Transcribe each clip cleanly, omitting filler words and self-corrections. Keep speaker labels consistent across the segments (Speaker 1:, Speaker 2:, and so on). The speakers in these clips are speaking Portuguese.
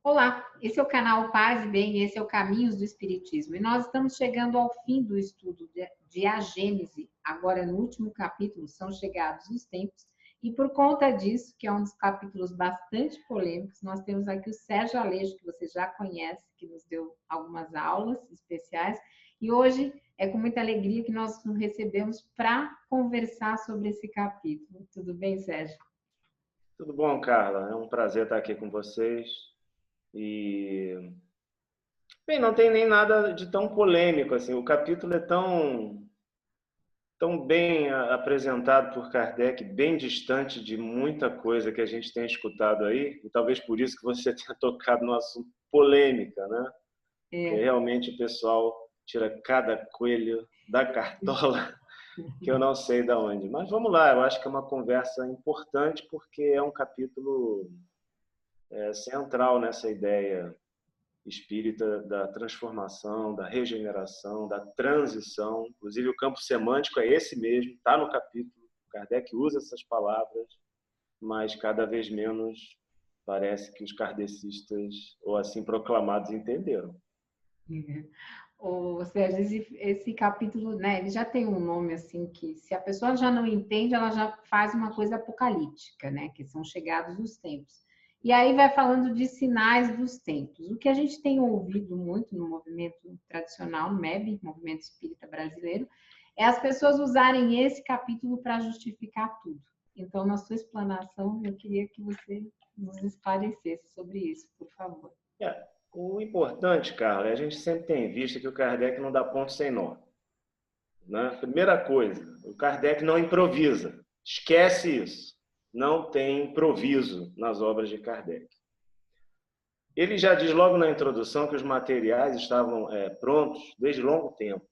Speaker 1: Olá, esse é o canal Paz e Bem, esse é o Caminhos do Espiritismo. E nós estamos chegando ao fim do estudo de A Gênese, agora no último capítulo, são chegados os tempos. E por conta disso, que é um dos capítulos bastante polêmicos, nós temos aqui o Sérgio Aleixo, que você já conhece, que nos deu algumas aulas especiais. E hoje é com muita alegria que nós nos recebemos para conversar sobre esse capítulo. Tudo bem, Sérgio?
Speaker 2: Tudo bom, Carla? É um prazer estar aqui com vocês. E, bem, não tem nem nada de tão polêmico assim. O capítulo é tão bem apresentado por Kardec, bem distante de muita coisa que a gente tem escutado aí. E talvez por isso que você tenha tocado no assunto polêmica, né? Porque
Speaker 1: É.
Speaker 2: realmente o pessoal tira cada coelho da cartola que eu não sei de onde. Mas vamos lá, eu acho que é uma conversa importante porque é um capítulo central nessa ideia espírita da transformação, da regeneração, da transição. Inclusive, o campo semântico é esse mesmo, está no capítulo. Kardec usa essas palavras, mas cada vez menos parece que os kardecistas, ou assim proclamados, entenderam.
Speaker 1: Ou seja, esse capítulo, né, ele já tem um nome assim que, se a pessoa já não entende, ela já faz uma coisa apocalíptica, né, que são chegados os tempos. E aí vai falando de sinais dos tempos. O que a gente tem ouvido muito no movimento tradicional, no MEB, Movimento Espírita Brasileiro, é as pessoas usarem esse capítulo para justificar tudo. Então, na sua explanação, eu queria que você nos esclarecesse sobre isso, por favor.
Speaker 2: É, o importante, Carlos, é a gente sempre tem em vista que o Kardec não dá ponto sem nó. Né? Primeira coisa, o Kardec não improvisa. Esquece isso. Não tem improviso nas obras de Kardec. Ele já diz logo na introdução que os materiais estavam prontos desde longo tempo.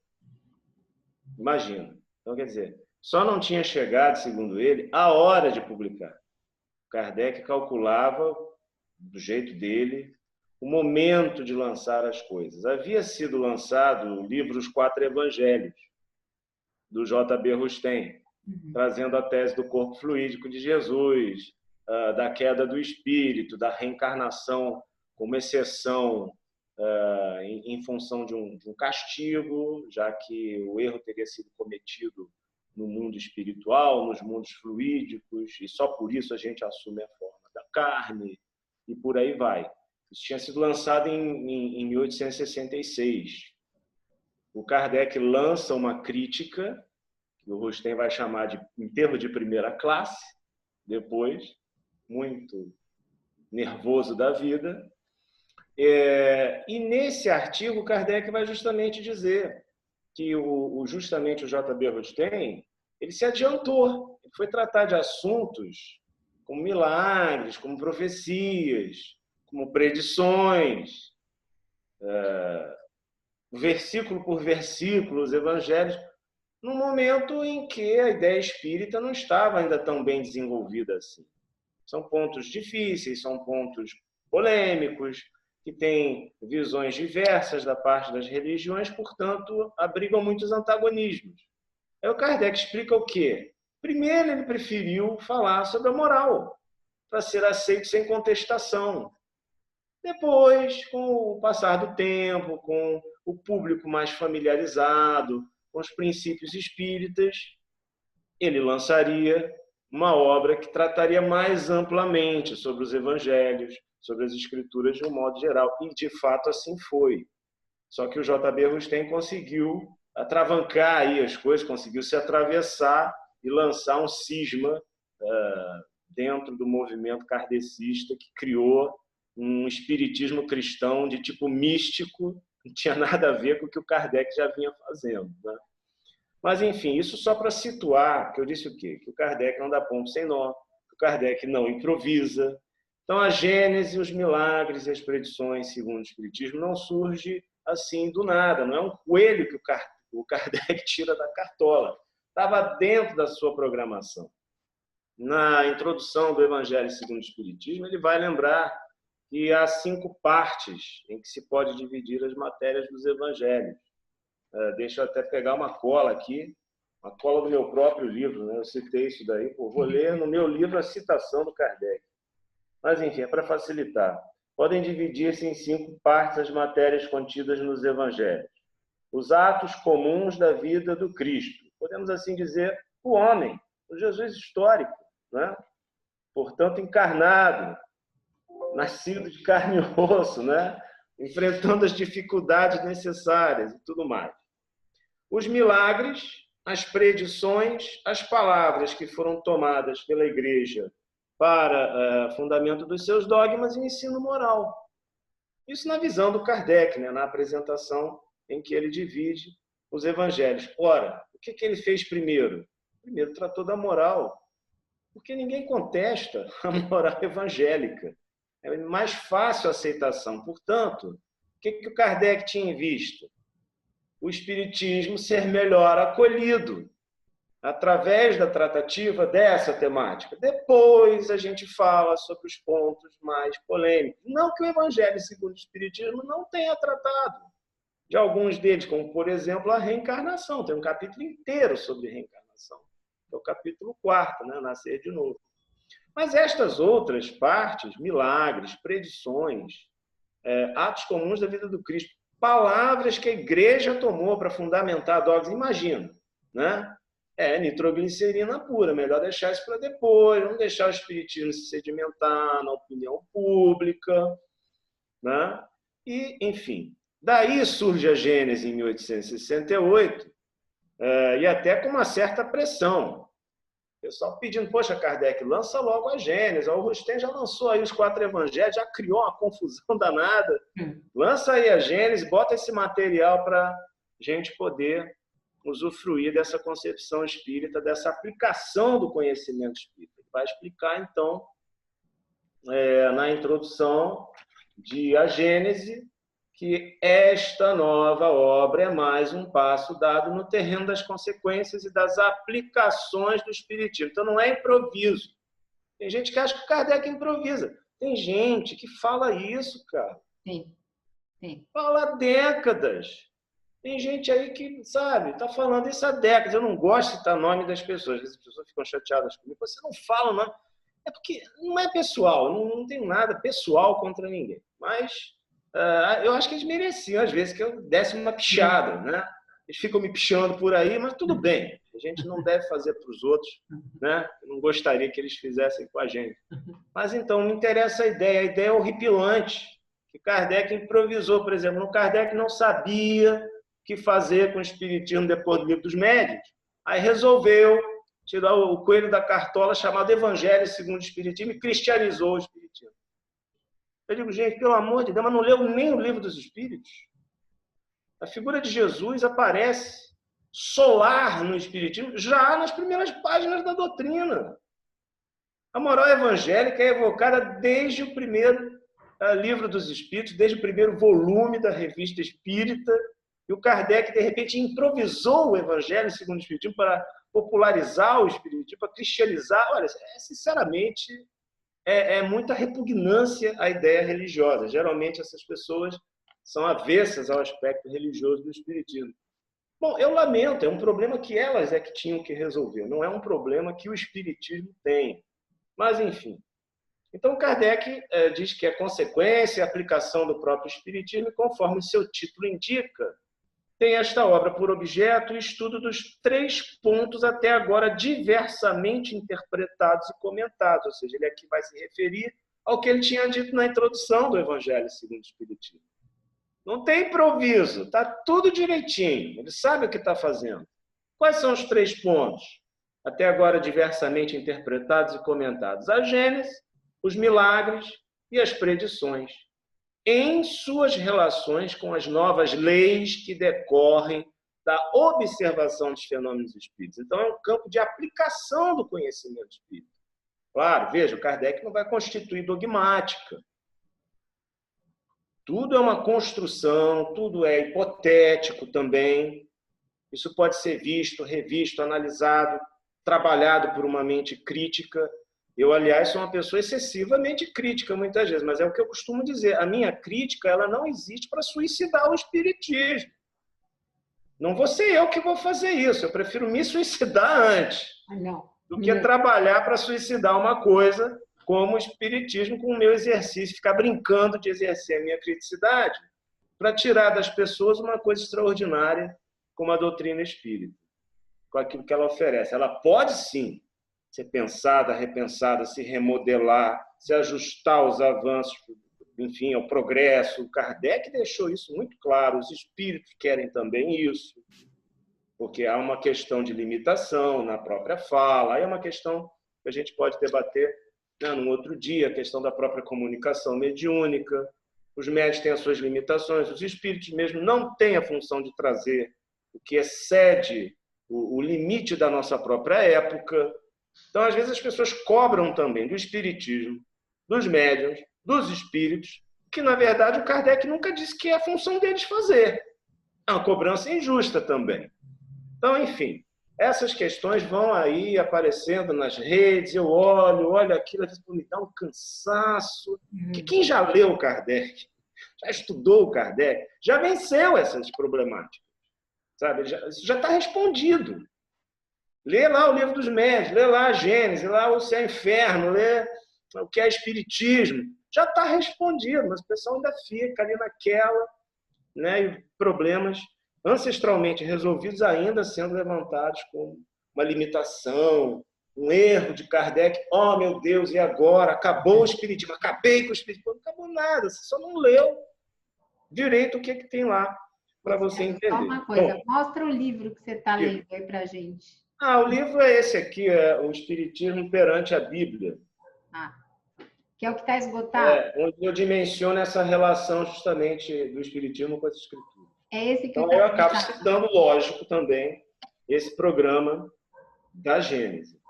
Speaker 2: Imagina. Então, quer dizer, só não tinha chegado, segundo ele, a hora de publicar. Kardec calculava, do jeito dele, o momento de lançar as coisas. Havia sido lançado o livro Os Quatro Evangelhos, do J.B. Rustem, trazendo a tese do corpo fluídico de Jesus, da queda do espírito, da reencarnação como exceção em função de um castigo, já que o erro teria sido cometido no mundo espiritual, nos mundos fluídicos, e só por isso a gente assume a forma da carne, e por aí vai. Isso tinha sido lançado em 1866. O Kardec lança uma crítica, que o Rustem vai chamar de enterro de primeira classe, depois, muito nervoso da vida. E nesse artigo, Kardec vai justamente dizer que justamente o J.B. Rustem, ele se adiantou, ele foi tratar de assuntos como milagres, como profecias, como predições, versículo por versículo, os evangelhos, num momento em que a ideia espírita não estava ainda tão bem desenvolvida assim. São pontos difíceis, são pontos polêmicos, que têm visões diversas da parte das religiões, portanto, abrigam muitos antagonismos. Aí o Kardec explica o quê? Primeiro, ele preferiu falar sobre a moral, para ser aceito sem contestação. Depois, com o passar do tempo, com o público mais familiarizado com os princípios espíritas, ele lançaria uma obra que trataria mais amplamente sobre os evangelhos, sobre as escrituras de um modo geral. E, de fato, assim foi. Só que o J.B. Rustem conseguiu atravancar aí as coisas, conseguiu se atravessar e lançar um cisma dentro do movimento kardecista que criou um espiritismo cristão de tipo místico, não tinha nada a ver com o que o Kardec já vinha fazendo. Né? Mas, enfim, isso só para situar, que eu disse o quê? Que o Kardec não dá ponto sem nó, que o Kardec não improvisa. Então, a gênese, os milagres e as predições, segundo o Espiritismo, não surge assim do nada, não é um coelho que o Kardec tira da cartola. Estava dentro da sua programação. Na introdução do Evangelho segundo o Espiritismo, ele vai lembrar que há 5 partes em que se pode dividir as matérias dos evangelhos. Deixa eu até pegar uma cola aqui, uma cola do meu próprio livro, né? Eu citei isso daí, vou ler no meu livro a citação do Kardec. Mas, enfim, é para facilitar. podem dividir-se em 5 partes as matérias contidas nos evangelhos. Os atos comuns da vida do Cristo. Podemos assim dizer, o homem, o Jesus histórico, né? Portanto, encarnado, nascido de carne e osso, né? Enfrentando as dificuldades necessárias e tudo mais. Os milagres, as predições, as palavras que foram tomadas pela Igreja para fundamento dos seus dogmas e ensino moral. Isso na visão do Kardec, né? Na apresentação em que ele divide os evangelhos. Ora, o que ele fez primeiro? Primeiro tratou da moral, porque ninguém contesta a moral evangélica. É mais fácil a aceitação. Portanto, o que o Kardec tinha em vista? O espiritismo ser melhor acolhido através da tratativa dessa temática. Depois a gente fala sobre os pontos mais polêmicos. Não que o Evangelho segundo o Espiritismo não tenha tratado de alguns deles, como, por exemplo, a reencarnação. Tem um capítulo inteiro sobre reencarnação. É o capítulo 4, né? Nascer de novo. Mas estas outras partes, milagres, predições, atos comuns da vida do Cristo, palavras que a Igreja tomou para fundamentar dogmas, imagina, né? Nitroglicerina pura, melhor deixar isso para depois, não deixar o espiritismo se sedimentar na opinião pública, né? E, enfim, daí surge a Gênese em 1868, e até com uma certa pressão. O pessoal pedindo, poxa, Kardec, lança logo a Gênese. O Rustem já lançou aí os 4 evangelhos, já criou uma confusão danada. Lança aí a Gênese, bota esse material para a gente poder usufruir dessa concepção espírita, dessa aplicação do conhecimento espírita. Ele vai explicar, então, na introdução de A Gênese, que esta nova obra é mais um passo dado no terreno das consequências e das aplicações do espiritismo. Então, não é improviso. Tem gente que acha que o Kardec improvisa. Tem gente que fala isso, cara.
Speaker 1: Sim.
Speaker 2: Fala há décadas. Tem gente aí que, sabe, está falando isso há décadas. Eu não gosto de citar nome das pessoas. As pessoas ficam chateadas comigo. Você não fala o nome. É porque não é pessoal. Não tem nada pessoal contra ninguém. Mas eu acho que eles mereciam, às vezes, que eu desse uma pichada, né? Eles ficam me pichando por aí, mas tudo bem. A gente não deve fazer para os outros, né? Eu não gostaria que eles fizessem com a gente. Mas, então, me interessa a ideia horripilante, que Kardec improvisou, por exemplo. O Kardec não sabia o que fazer com o espiritismo depois do Livro dos Médiuns. Aí resolveu tirar o coelho da cartola chamado Evangelho segundo o Espiritismo e cristianizou o espiritismo. Eu digo, gente, pelo amor de Deus, mas não leu nem o Livro dos Espíritos. A figura de Jesus aparece solar no Espiritismo já nas primeiras páginas da doutrina. A moral evangélica é evocada desde o primeiro Livro dos Espíritos, desde o primeiro volume da Revista Espírita, e o Kardec, de repente, improvisou o Evangelho segundo o Espiritismo para popularizar o Espiritismo, para cristianizar. Olha, sinceramente, é muita repugnância à ideia religiosa. Geralmente, essas pessoas são avessas ao aspecto religioso do Espiritismo. Bom, eu lamento, é um problema que elas que tinham que resolver, não é um problema que o Espiritismo tem. Mas, enfim. Então, Kardec diz que é consequência e aplicação do próprio Espiritismo, e conforme seu título indica, tem esta obra por objeto o estudo dos 3 pontos até agora diversamente interpretados e comentados. Ou seja, ele aqui vai se referir ao que ele tinha dito na introdução do Evangelho segundo o Espiritismo. Não tem improviso, está tudo direitinho, ele sabe o que está fazendo. Quais são os 3 pontos? Até agora diversamente interpretados e comentados. A Gênese, os milagres e as predições, em suas relações com as novas leis que decorrem da observação dos fenômenos espíritas. Então, é um campo de aplicação do conhecimento espírita. Claro, veja, o Kardec não vai constituir dogmática. Tudo é uma construção, tudo é hipotético também. Isso pode ser visto, revisto, analisado, trabalhado por uma mente crítica. Eu, aliás, sou uma pessoa excessivamente crítica muitas vezes, mas é o que eu costumo dizer. A minha crítica ela não existe para suicidar o espiritismo. Não vou ser eu que vou fazer isso. Eu prefiro me suicidar antes do que trabalhar para suicidar uma coisa como o espiritismo, com o meu exercício, ficar brincando de exercer a minha criticidade para tirar das pessoas uma coisa extraordinária como a doutrina espírita, com aquilo que ela oferece. Ela pode, sim, ser pensada, repensada, se remodelar, se ajustar aos avanços, enfim, ao progresso. O Kardec deixou isso muito claro, os espíritos querem também isso, porque há uma questão de limitação na própria fala, aí é uma questão que a gente pode debater, né, num outro dia, a questão da própria comunicação mediúnica. Os médios têm as suas limitações, os espíritos mesmo não têm a função de trazer o que excede o limite da nossa própria época. Então, às vezes, as pessoas cobram também do espiritismo, dos médiuns, dos espíritos, que, na verdade, o Kardec nunca disse que é a função deles fazer. É uma cobrança injusta também. Então, enfim, essas questões vão aí aparecendo nas redes, eu olho aquilo, às vezes me dá um cansaço. Que quem já leu o Kardec, já estudou o Kardec, já venceu essas problemáticas, sabe? Isso já está respondido. Lê lá o Livro dos Médiuns, lê lá a Gênesis, lê lá o Céu e Inferno, lê o que é Espiritismo. Já está respondido, mas o pessoal ainda fica ali naquela, né? E problemas ancestralmente resolvidos ainda sendo levantados como uma limitação, um erro de Kardec. Oh, meu Deus, e agora? Acabou o Espiritismo, acabei com o Espiritismo. Não acabou nada, você só não leu direito o que tem lá para você entender.
Speaker 1: Só uma coisa, mostra o livro que você está lendo aí para a gente.
Speaker 2: O livro é esse aqui, é O Espiritismo perante a Bíblia.
Speaker 1: Que é o que está esgotado?
Speaker 2: Onde eu dimensiono essa relação justamente do Espiritismo com as Escrituras.
Speaker 1: É esse que
Speaker 2: então, eu acabo citando, lógico, também esse programa da Gênese.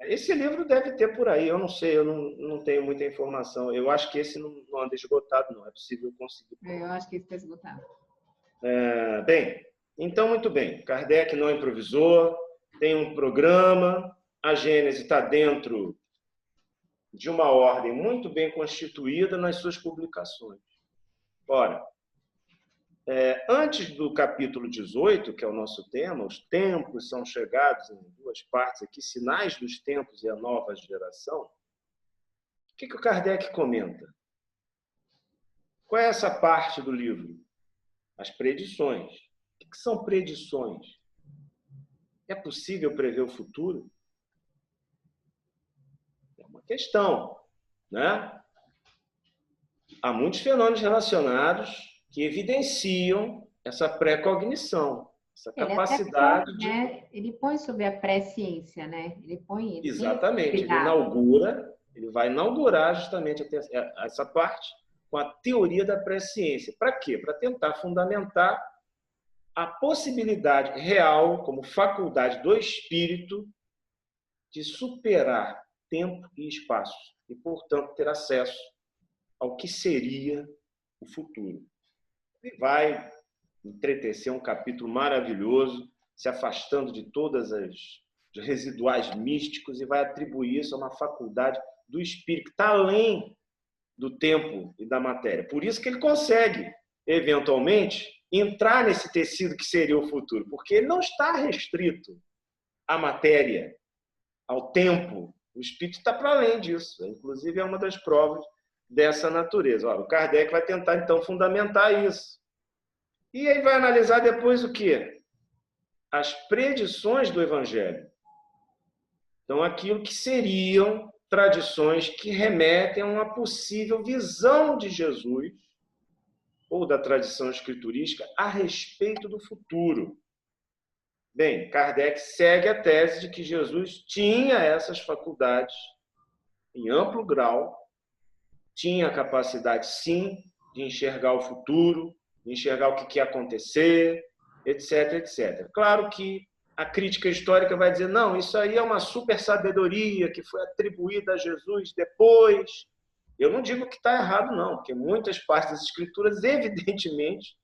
Speaker 2: Esse livro deve ter por aí, eu não sei, eu não tenho muita informação. Eu acho que esse não anda esgotado, não. É possível conseguir.
Speaker 1: Eu acho que esse está esgotado.
Speaker 2: Bem, então, muito bem. Kardec não improvisou, tem um programa, a Gênese está dentro de uma ordem muito bem constituída nas suas publicações. Ora, antes do capítulo 18, que é o nosso tema, os tempos são chegados em duas partes aqui, sinais dos tempos e a nova geração, o que o Kardec comenta? Qual é essa parte do livro? As predições. O que são predições? É possível prever o futuro? É uma questão, né? Há muitos fenômenos relacionados que evidenciam essa pré-cognição, essa capacidade de...
Speaker 1: né? Ele põe sobre a pré-ciência, né? Ele põe...
Speaker 2: Exatamente, ele vai inaugurar justamente essa parte com a teoria da pré-ciência. Para quê? Para tentar fundamentar a possibilidade real, como faculdade do espírito, de superar tempo e espaço e, portanto, ter acesso ao que seria o futuro. Ele vai entretecer um capítulo maravilhoso, se afastando de todas as residuais místicos e vai atribuir isso a uma faculdade do espírito, que está além do tempo e da matéria. Por isso que ele consegue, eventualmente, entrar nesse tecido que seria o futuro, porque ele não está restrito à matéria, ao tempo. O espírito está para além disso. Inclusive, é uma das provas dessa natureza. O Kardec vai tentar, então, fundamentar isso. E aí vai analisar depois o quê? As predições do Evangelho. Então, aquilo que seriam tradições que remetem a uma possível visão de Jesus ou da tradição escriturística a respeito do futuro. Bem, Kardec segue a tese de que Jesus tinha essas faculdades em amplo grau, tinha a capacidade, sim, de enxergar o futuro, de enxergar o que ia acontecer, etc, etc. Claro que a crítica histórica vai dizer, não, isso aí é uma super sabedoria que foi atribuída a Jesus depois. Eu não digo que está errado, não, porque muitas partes das escrituras, evidentemente,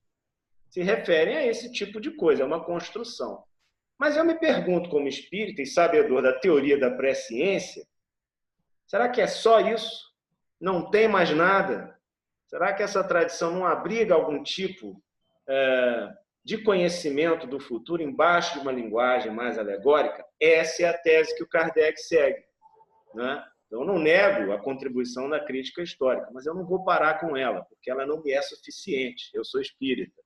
Speaker 2: se referem a esse tipo de coisa, é uma construção. Mas eu me pergunto, como espírita e sabedor da teoria da pré-ciência, será que é só isso? Não tem mais nada? Será que essa tradição não abriga algum tipo de conhecimento do futuro embaixo de uma linguagem mais alegórica? Essa é a tese que o Kardec segue, né? Então, eu não nego a contribuição da crítica histórica, mas eu não vou parar com ela, porque ela não me é suficiente. Eu sou espírita.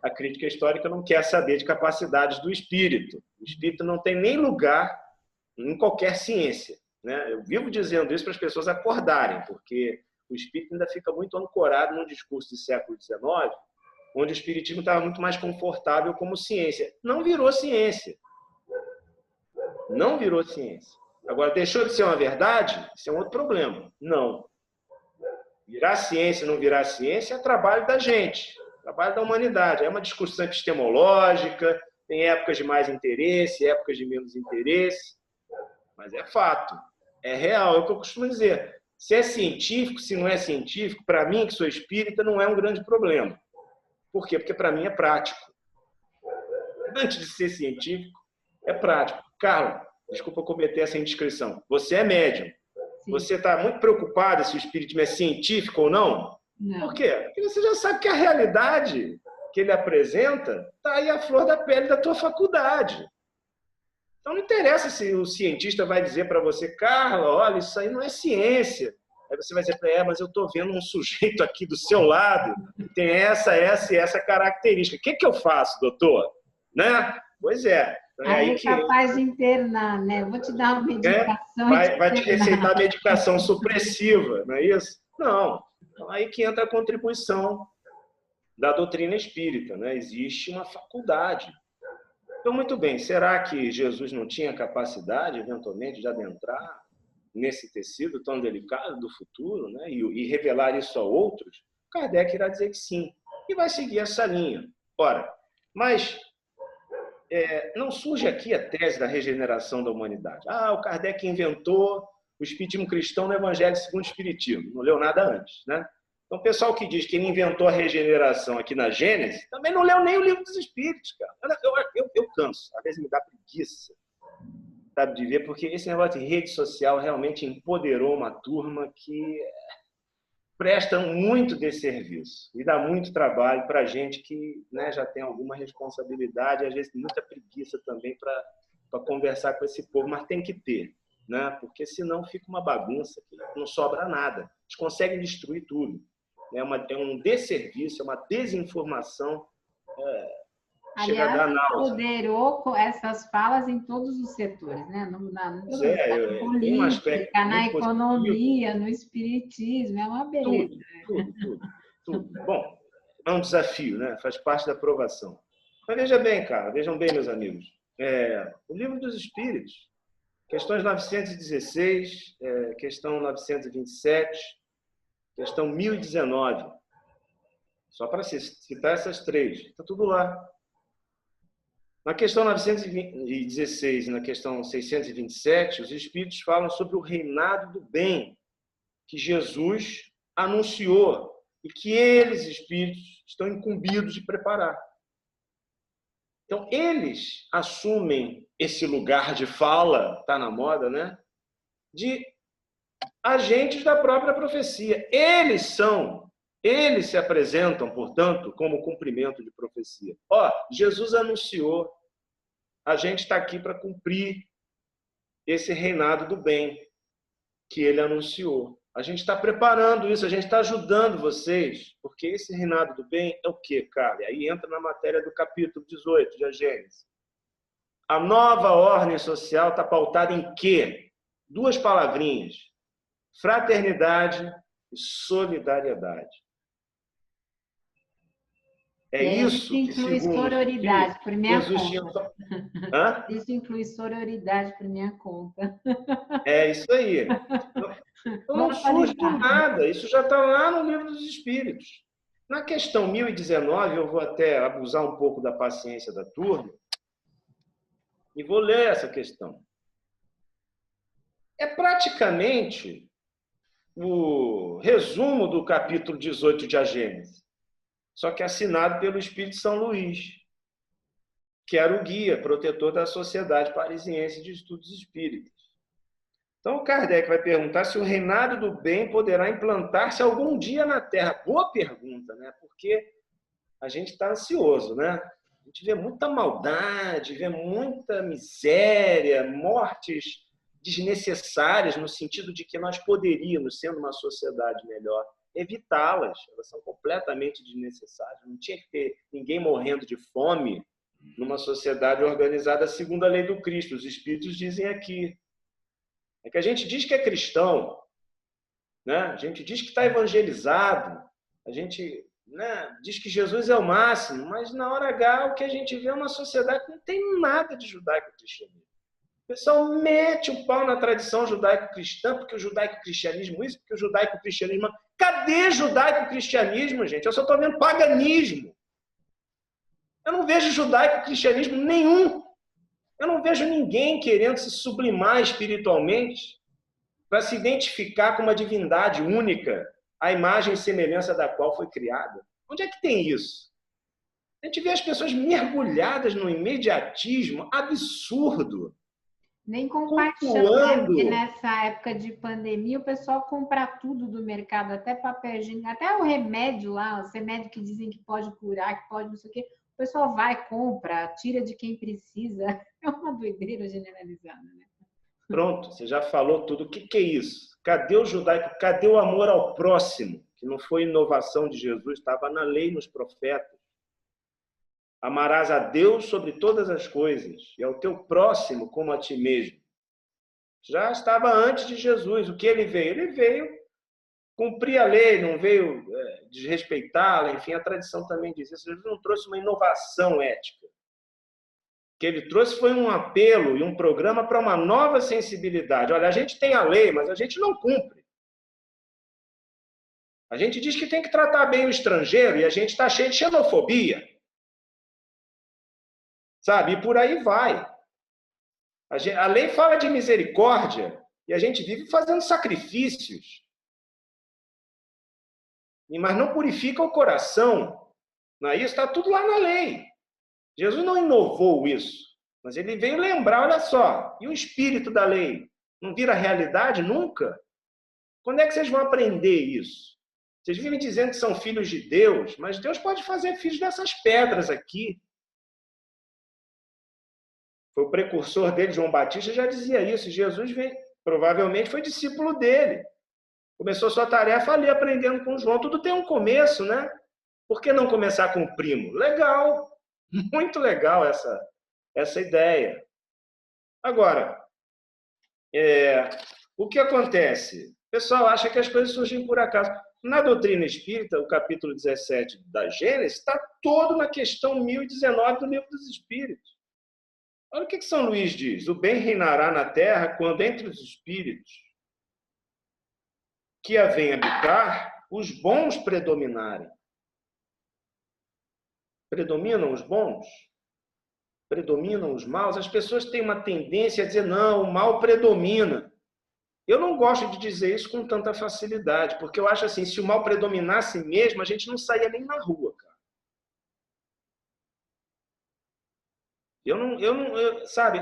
Speaker 2: A crítica histórica não quer saber de capacidades do espírito. O espírito não tem nem lugar em qualquer ciência, né? Eu vivo dizendo isso para as pessoas acordarem, porque o espírito ainda fica muito ancorado num discurso do século XIX, onde o espiritismo estava muito mais confortável como ciência. Não virou ciência. Não virou ciência. Agora, deixou de ser uma verdade? Isso é um outro problema. Não. Virar ciência ou não virar ciência é trabalho da gente, trabalho da humanidade. É uma discussão epistemológica, tem épocas de mais interesse, épocas de menos interesse, mas é fato, é real, é o que eu costumo dizer. Se é científico, se não é científico, para mim, que sou espírita, não é um grande problema. Por quê? Porque para mim é prático. Antes de ser científico, é prático. Carla, desculpa cometer essa indiscrição. Você é médium. Sim. Você está muito preocupada se o espiritismo é científico ou não? Não. Por quê? Porque você já sabe que a realidade que ele apresenta está aí à flor da pele da tua faculdade. Então não interessa se o cientista vai dizer para você, Carla, olha, isso aí não é ciência. Aí você vai dizer para ela, mas eu estou vendo um sujeito aqui do seu lado que tem essa e essa característica. O que eu faço, doutor? Né? Pois é.
Speaker 1: Aí é capaz de internar, né? Vou te dar uma medicação.
Speaker 2: Vai te receitar medicação supressiva, não é isso? Não. Então, aí que entra a contribuição da doutrina espírita, né? Existe uma faculdade. Então, muito bem, será que Jesus não tinha capacidade, eventualmente, de adentrar nesse tecido tão delicado do futuro, né? E revelar isso a outros? Kardec irá dizer que sim, e vai seguir essa linha. Ora, mas não surge aqui a tese da regeneração da humanidade. O Kardec inventou o espiritismo cristão no Evangelho segundo o Espiritismo, não leu nada antes, né? Então, o pessoal que diz que ele inventou a regeneração aqui na Gênesis, também não leu nem o Livro dos Espíritos, cara. Eu canso, às vezes me dá preguiça, sabe, de ver, porque esse negócio de rede social realmente empoderou uma turma que presta muito desserviço e dá muito trabalho para a gente que, né, já tem alguma responsabilidade, às vezes muita preguiça também para conversar com esse povo, mas tem que ter, né? Porque senão fica uma bagunça que não sobra nada. Eles conseguem destruir tudo. É um desserviço, é uma desinformação.
Speaker 1: Aliás, empoderou essas falas em todos os setores, né? Na política, na economia, no espiritismo, é uma beleza.
Speaker 2: Tudo. Bom, é um desafio, né? Faz parte da aprovação. Mas veja bem, cara, vejam bem, meus amigos. O Livro dos Espíritos, questões 916, questão 927, questão 1019. Só para citar essas três. Está tudo lá. Na questão 916 e na questão 627, os Espíritos falam sobre o reinado do bem que Jesus anunciou e que eles, Espíritos, estão incumbidos de preparar. Então, eles assumem esse lugar de fala, está na moda, né? De agentes da própria profecia. Eles se apresentam, portanto, como cumprimento de profecia. Jesus anunciou, a gente está aqui para cumprir esse reinado do bem que ele anunciou. A gente está preparando isso, a gente está ajudando vocês, porque esse reinado do bem é o quê, cara? Aí entra na matéria do capítulo 18 de A Gênese. A nova ordem social está pautada em quê? 2 palavrinhas: fraternidade e solidariedade.
Speaker 1: Isso que inclui sororidade por minha conta. Isso inclui sororidade por minha conta.
Speaker 2: É isso aí. Então não surge do nada. Isso já está lá no Livro dos Espíritos. Na questão 1019, eu vou até abusar um pouco da paciência da turma e vou ler essa questão. É praticamente o resumo do capítulo 18 de A Gênese, só que assinado pelo Espírito São Luís, que era o guia, protetor da Sociedade Parisiense de Estudos Espíritas. Então, o Kardec vai perguntar se o reinado do bem poderá implantar-se algum dia na Terra. Boa pergunta, né? Porque a gente está ansioso, né? A gente vê muita maldade, vê muita miséria, mortes desnecessárias no sentido de que nós poderíamos, sendo uma sociedade melhor, evitá-las. Elas são completamente desnecessárias. Não tinha que ter ninguém morrendo de fome numa sociedade organizada segundo a lei do Cristo. Os Espíritos dizem aqui. É que a gente diz que é cristão, né? A gente diz que está evangelizado, a gente, né, diz que Jesus é o máximo, mas na hora H o que a gente vê é uma sociedade que não tem nada de judaico-cristianismo. O pessoal mete o pau na tradição judaico-cristã, porque o judaico-cristianismo isso, porque o judaico-cristianismo... Cadê judaico-cristianismo, gente? Eu só estou vendo paganismo. Eu não vejo judaico-cristianismo nenhum. Eu não vejo ninguém querendo se sublimar espiritualmente para se identificar com uma divindade única, a imagem e semelhança da qual foi criada. Onde é que tem isso? A gente vê as pessoas mergulhadas no imediatismo absurdo.
Speaker 1: Nem compaixão, né? Porque nessa época de pandemia o pessoal compra tudo do mercado, até papel higiênico, até o remédio lá, os remédios que dizem que pode curar, que pode não sei o quê. O pessoal vai, compra, tira de quem precisa. É uma doideira generalizada, né?
Speaker 2: Pronto, você já falou tudo. O que é isso? Cadê o judaico? Cadê o amor ao próximo? Que não foi inovação de Jesus, estava na lei, nos profetas. Amarás a Deus sobre todas as coisas e ao teu próximo como a ti mesmo. Já estava antes de Jesus. O que ele veio? Ele veio cumprir a lei, não veio desrespeitá-la. Enfim, a tradição também diz isso. Jesus não trouxe uma inovação ética. O que ele trouxe foi um apelo e um programa para uma nova sensibilidade. Olha, a gente tem a lei, mas a gente não cumpre. A gente diz que tem que tratar bem o estrangeiro e a gente está cheio de xenofobia. Sabe? E por aí vai. A lei fala de misericórdia e a gente vive fazendo sacrifícios. Mas não purifica o coração. Não é isso? Está tudo lá na lei. Jesus não inovou isso, mas ele veio lembrar, olha só, e o espírito da lei? Não vira realidade nunca? Quando é que vocês vão aprender isso? Vocês vivem dizendo que são filhos de Deus, mas Deus pode fazer filhos dessas pedras aqui. Foi o precursor dele, João Batista, já dizia isso. Jesus provavelmente foi discípulo dele. Começou sua tarefa ali, aprendendo com João. Tudo tem um começo, né? Por que não começar com o primo? Legal, muito legal essa ideia. Agora, o que acontece? O pessoal acha que as coisas surgem por acaso. Na doutrina espírita, o capítulo 17 da Gênesis está todo na questão 1019 do Livro dos Espíritos. Olha o que São Luís diz. O bem reinará na terra quando entre os espíritos que a vêm habitar, os bons predominarem. Predominam os bons? Predominam os maus? As pessoas têm uma tendência a dizer, não, o mal predomina. Eu não gosto de dizer isso com tanta facilidade, porque eu acho assim, se o mal predominasse mesmo, a gente não saía nem na rua, cara. Sabe,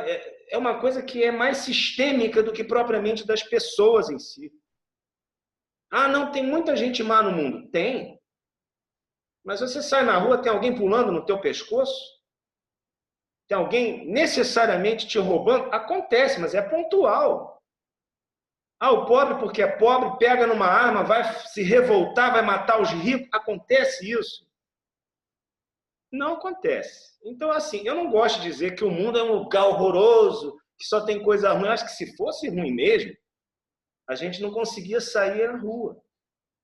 Speaker 2: é uma coisa que é mais sistêmica do que propriamente das pessoas em si. Ah, não, tem muita gente má no mundo. Tem. Mas você sai na rua, tem alguém pulando no teu pescoço? Tem alguém necessariamente te roubando? Acontece, mas é pontual. Ah, o pobre, porque é pobre, pega numa arma, vai se revoltar, vai matar os ricos. Acontece isso? Não acontece. Então, assim, eu não gosto de dizer que o mundo é um lugar horroroso, que só tem coisa ruim. Eu acho que se fosse ruim mesmo, a gente não conseguia sair à rua.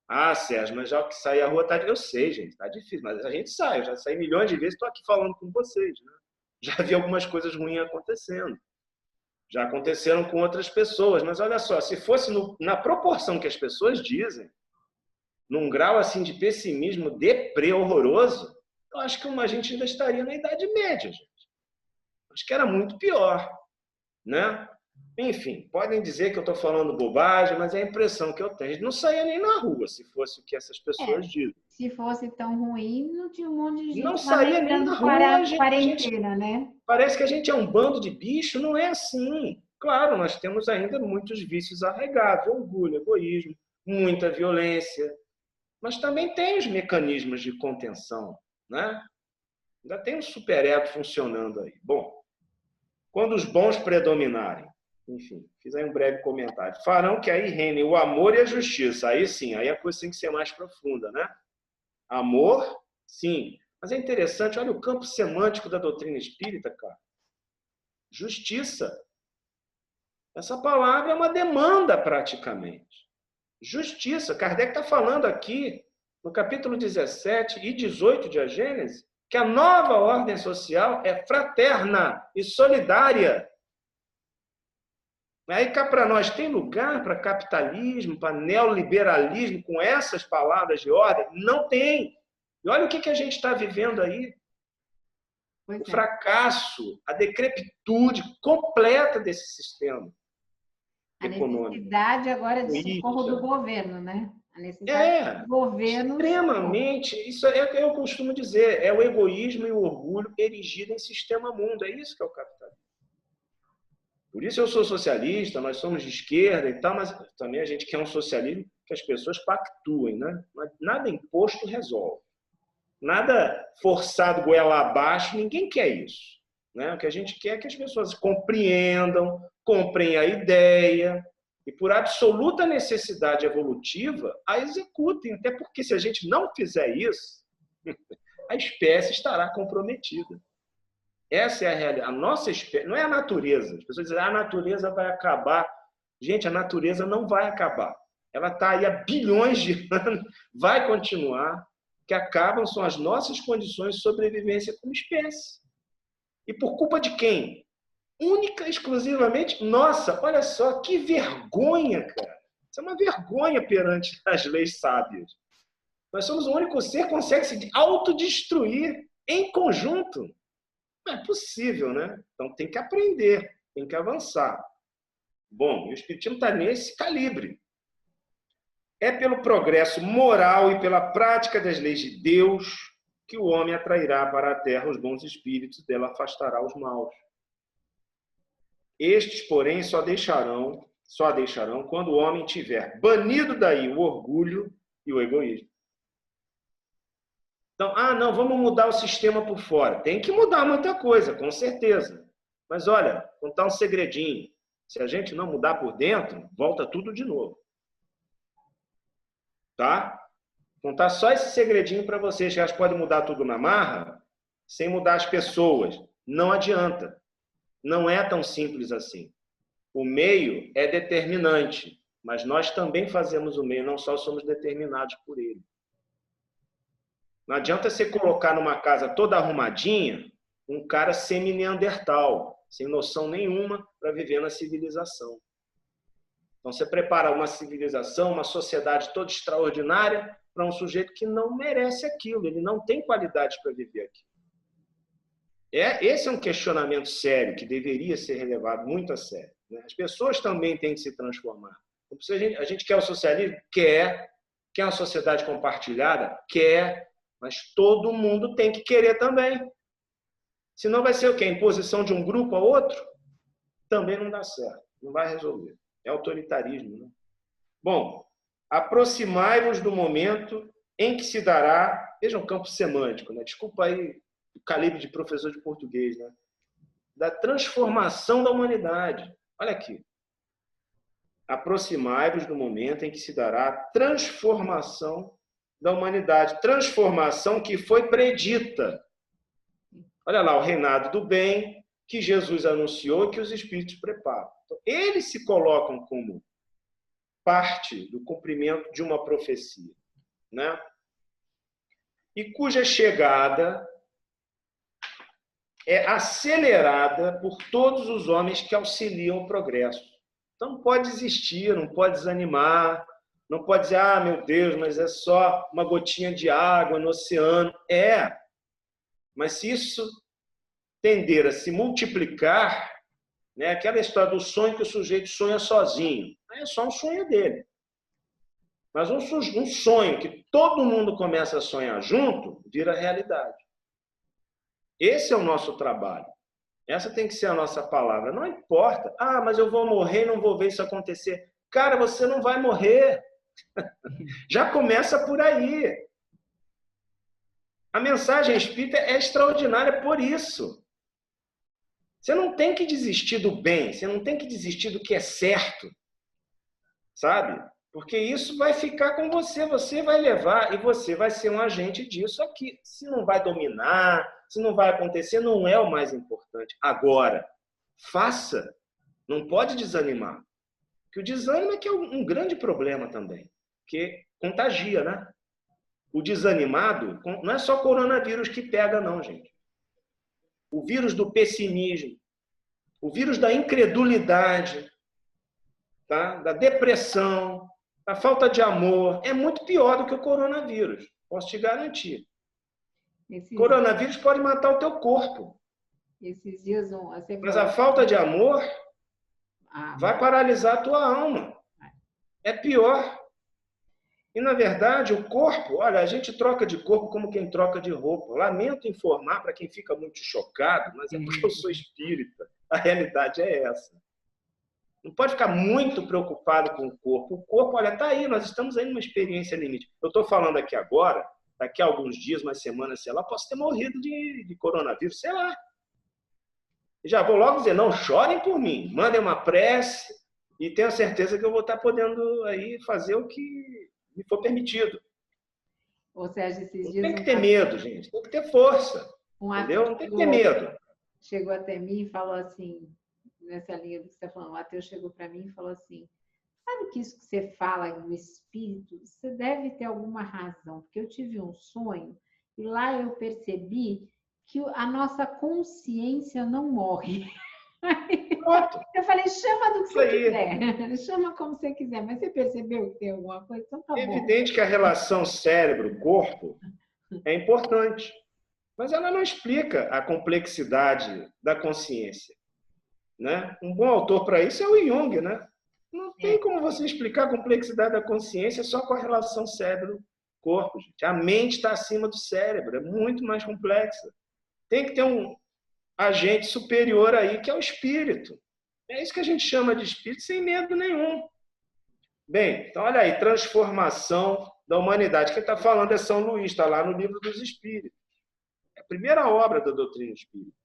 Speaker 2: Ah, Sérgio, mas já que sair à rua tá... Eu sei, gente, tá difícil, mas a gente sai. Eu já saí milhões de vezes, estou aqui falando com vocês, né? Já vi algumas coisas ruins acontecendo. Já aconteceram com outras pessoas, mas olha só, se fosse na proporção que as pessoas dizem, num grau assim de pessimismo deprê horroroso, eu acho que a gente ainda estaria na Idade Média, gente. Acho que era muito pior, né? Enfim, podem dizer que eu estou falando bobagem, mas é a impressão que eu tenho. A gente não saía nem na rua, se fosse o que essas pessoas dizem.
Speaker 1: Se fosse tão ruim, não tinha um monte de gente
Speaker 2: não saía nem na rua,
Speaker 1: quarentena, né?
Speaker 2: Parece que a gente é um bando de bicho, não é assim. Claro, nós temos ainda muitos vícios arraigados, orgulho, egoísmo, muita violência, mas também tem os mecanismos de contenção, né? Ainda tem um superego funcionando aí. Bom, quando os bons predominarem, Enfim, fiz aí um breve comentário. Farão que aí reinem o amor e a justiça. Aí sim, aí a coisa tem que ser mais profunda, né? Amor, sim. Mas é interessante, olha o campo semântico da doutrina espírita, cara. Justiça. Essa palavra é uma demanda, praticamente. Justiça. Kardec está falando aqui, no capítulo 17 e 18 de A Gênese, que a nova ordem social é fraterna e solidária. Aí cá para nós, tem lugar para capitalismo, para neoliberalismo com essas palavras de ordem? Não tem. E olha o que a gente está vivendo aí. O fracasso, a decrepitude completa desse sistema econômico.
Speaker 1: A necessidade agora de socorro do governo, né? A necessidade do governo.
Speaker 2: Extremamente. Isso eu costumo dizer, é o egoísmo e o orgulho erigido em sistema mundo. É isso que é o capitalismo. Por isso eu sou socialista, nós somos de esquerda e tal, mas também a gente quer um socialismo que as pessoas pactuem, né? Nada imposto resolve. Nada forçado goela abaixo, ninguém quer isso. Né? O que a gente quer é que as pessoas compreendam, comprem a ideia e, por absoluta necessidade evolutiva, a executem. Até porque, se a gente não fizer isso, a espécie estará comprometida. Essa é a realidade. A nossa espécie, não é a natureza. As pessoas dizem, a natureza vai acabar. Gente, a natureza não vai acabar. Ela está aí há bilhões de anos, vai continuar. O que acabam são as nossas condições de sobrevivência como espécie. E por culpa de quem? Única, exclusivamente, nossa, olha só, que vergonha, cara. Isso é uma vergonha perante as leis sábias. Nós somos o único ser que consegue se autodestruir em conjunto. Não é possível, né? Então tem que aprender, tem que avançar. Bom, o Espiritismo está nesse calibre. É pelo progresso moral e pela prática das leis de Deus que o homem atrairá para a terra os bons espíritos e dela afastará os maus. Estes, porém, só deixarão quando o homem tiver banido daí o orgulho e o egoísmo. Então, não, vamos mudar o sistema por fora. Tem que mudar muita coisa, com certeza. Mas olha, contar um segredinho. Se a gente não mudar por dentro, volta tudo de novo. Tá? Contar só esse segredinho para vocês, que elas podem mudar tudo na marra, sem mudar as pessoas. Não adianta. Não é tão simples assim. O meio é determinante, mas nós também fazemos o meio, não só somos determinados por ele. Não adianta você colocar numa casa toda arrumadinha um cara semi-neandertal, sem noção nenhuma para viver na civilização. Então você prepara uma civilização, uma sociedade toda extraordinária para um sujeito que não merece aquilo, ele não tem qualidade para viver aquilo. Esse é um questionamento sério que deveria ser levado muito a sério. Né? As pessoas também têm que se transformar. A gente quer o socialismo? Quer. Quer uma sociedade compartilhada? Quer. Mas todo mundo tem que querer também. Senão vai ser o quê? A imposição de um grupo a outro? Também não dá certo. Não vai resolver. É autoritarismo. Né? Bom, aproximai-vos do momento em que se dará... Vejam o campo semântico. Né? Desculpa aí o calibre de professor de português, né? Da transformação da humanidade. Olha aqui. Aproximai-vos do momento em que se dará a transformação da humanidade. Transformação que foi predita. Olha lá, o reinado do bem que Jesus anunciou e que os espíritos preparam. Então, eles se colocam como parte do cumprimento de uma profecia, né? E cuja chegada é acelerada por todos os homens que auxiliam o progresso. Então, não pode desistir, não pode desanimar, não pode dizer, meu Deus, mas é só uma gotinha de água no oceano. Mas se isso tender a se multiplicar, né, aquela história do sonho que o sujeito sonha sozinho, é só um sonho dele. Mas um sonho que todo mundo começa a sonhar junto, vira realidade. Esse é o nosso trabalho. Essa tem que ser a nossa palavra. Não importa. Mas eu vou morrer e não vou ver isso acontecer. Cara, você não vai morrer. Já começa por aí. A mensagem espírita é extraordinária por isso. Você não tem que desistir do bem, você não tem que desistir do que é certo, sabe? Porque isso vai ficar com você, você vai levar e você vai ser um agente disso aqui. Se não vai dominar, se não vai acontecer, não é o mais importante. Agora, faça, não pode desanimar. Porque o desânimo é que é um grande problema também, que contagia, né? O desanimado, não é só coronavírus que pega, não, gente. O vírus do pessimismo, o vírus da incredulidade, tá? Da depressão, da falta de amor, é muito pior do que o coronavírus. Posso te garantir. O coronavírus pode matar o teu corpo.
Speaker 1: Esses dias,
Speaker 2: mas a falta de amor vai paralisar a tua alma. É pior. E, na verdade, o corpo, olha, a gente troca de corpo como quem troca de roupa. Lamento informar para quem fica muito chocado, mas é porque eu sou espírita. A realidade é essa. Não pode ficar muito preocupado com o corpo. O corpo, olha, está aí, nós estamos aí numa experiência limite. Eu estou falando aqui agora, daqui a alguns dias, umas semanas, sei lá, posso ter morrido de coronavírus, sei lá. E já vou logo dizer, não chorem por mim, mandem uma prece e tenho certeza que eu vou estar podendo aí fazer o que me for permitido.
Speaker 1: Ou seja, esses dias...
Speaker 2: Não tem que ter medo, gente. Tem que ter força. Entendeu? Não tem que ter medo.
Speaker 1: Chegou até mim e falou assim, nessa linha do que você está falando, o ateu chegou para mim e falou assim, sabe que isso que você fala do espírito, você deve ter alguma razão, porque eu tive um sonho e lá eu percebi que a nossa consciência não morre.
Speaker 2: Pronto.
Speaker 1: Eu falei, chama do que você quiser, chama como você quiser, mas você percebeu que tem alguma coisa? Então tá bom.
Speaker 2: É evidente que a relação cérebro-corpo é importante, mas ela não explica a complexidade da consciência, né? Um bom autor para isso é o Jung, né? Não tem como você explicar a complexidade da consciência só com a relação cérebro-corpo, gente. A mente está acima do cérebro, é muito mais complexa. Tem que ter um agente superior aí, que é o espírito. É isso que a gente chama de espírito sem medo nenhum. Bem, então olha aí, transformação da humanidade. Quem está falando é São Luís, está lá no Livro dos Espíritos. É a primeira obra da doutrina espírita.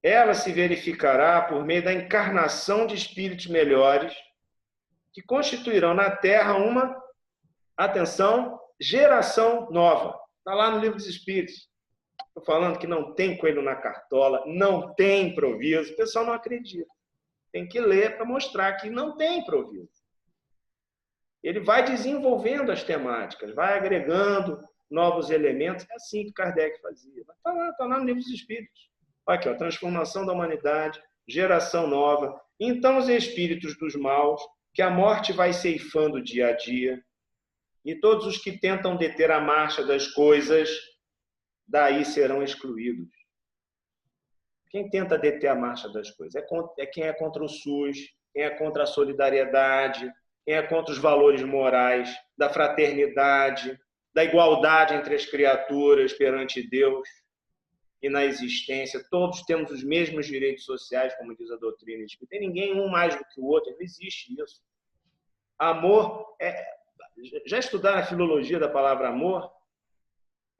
Speaker 2: Ela se verificará por meio da encarnação de espíritos melhores que constituirão na Terra uma, atenção, geração nova. Está lá no Livro dos Espíritos. Estou falando que não tem coelho na cartola, não tem improviso. O pessoal não acredita. Tem que ler para mostrar que não tem improviso. Ele vai desenvolvendo as temáticas, vai agregando novos elementos. É assim que Kardec fazia. Está lá no Livro dos Espíritos. Olha aqui, ó, transformação da humanidade, geração nova. Então os espíritos dos maus, que a morte vai ceifando dia a dia, e todos os que tentam deter a marcha das coisas, daí serão excluídos. Quem tenta deter a marcha das coisas é quem é contra o SUS, quem é contra a solidariedade, quem é contra os valores morais, da fraternidade, da igualdade entre as criaturas perante Deus e na existência. Todos temos os mesmos direitos sociais, como diz a doutrina espírita. Não tem ninguém um mais do que o outro, não existe isso. Amor, já estudaram a filologia da palavra amor?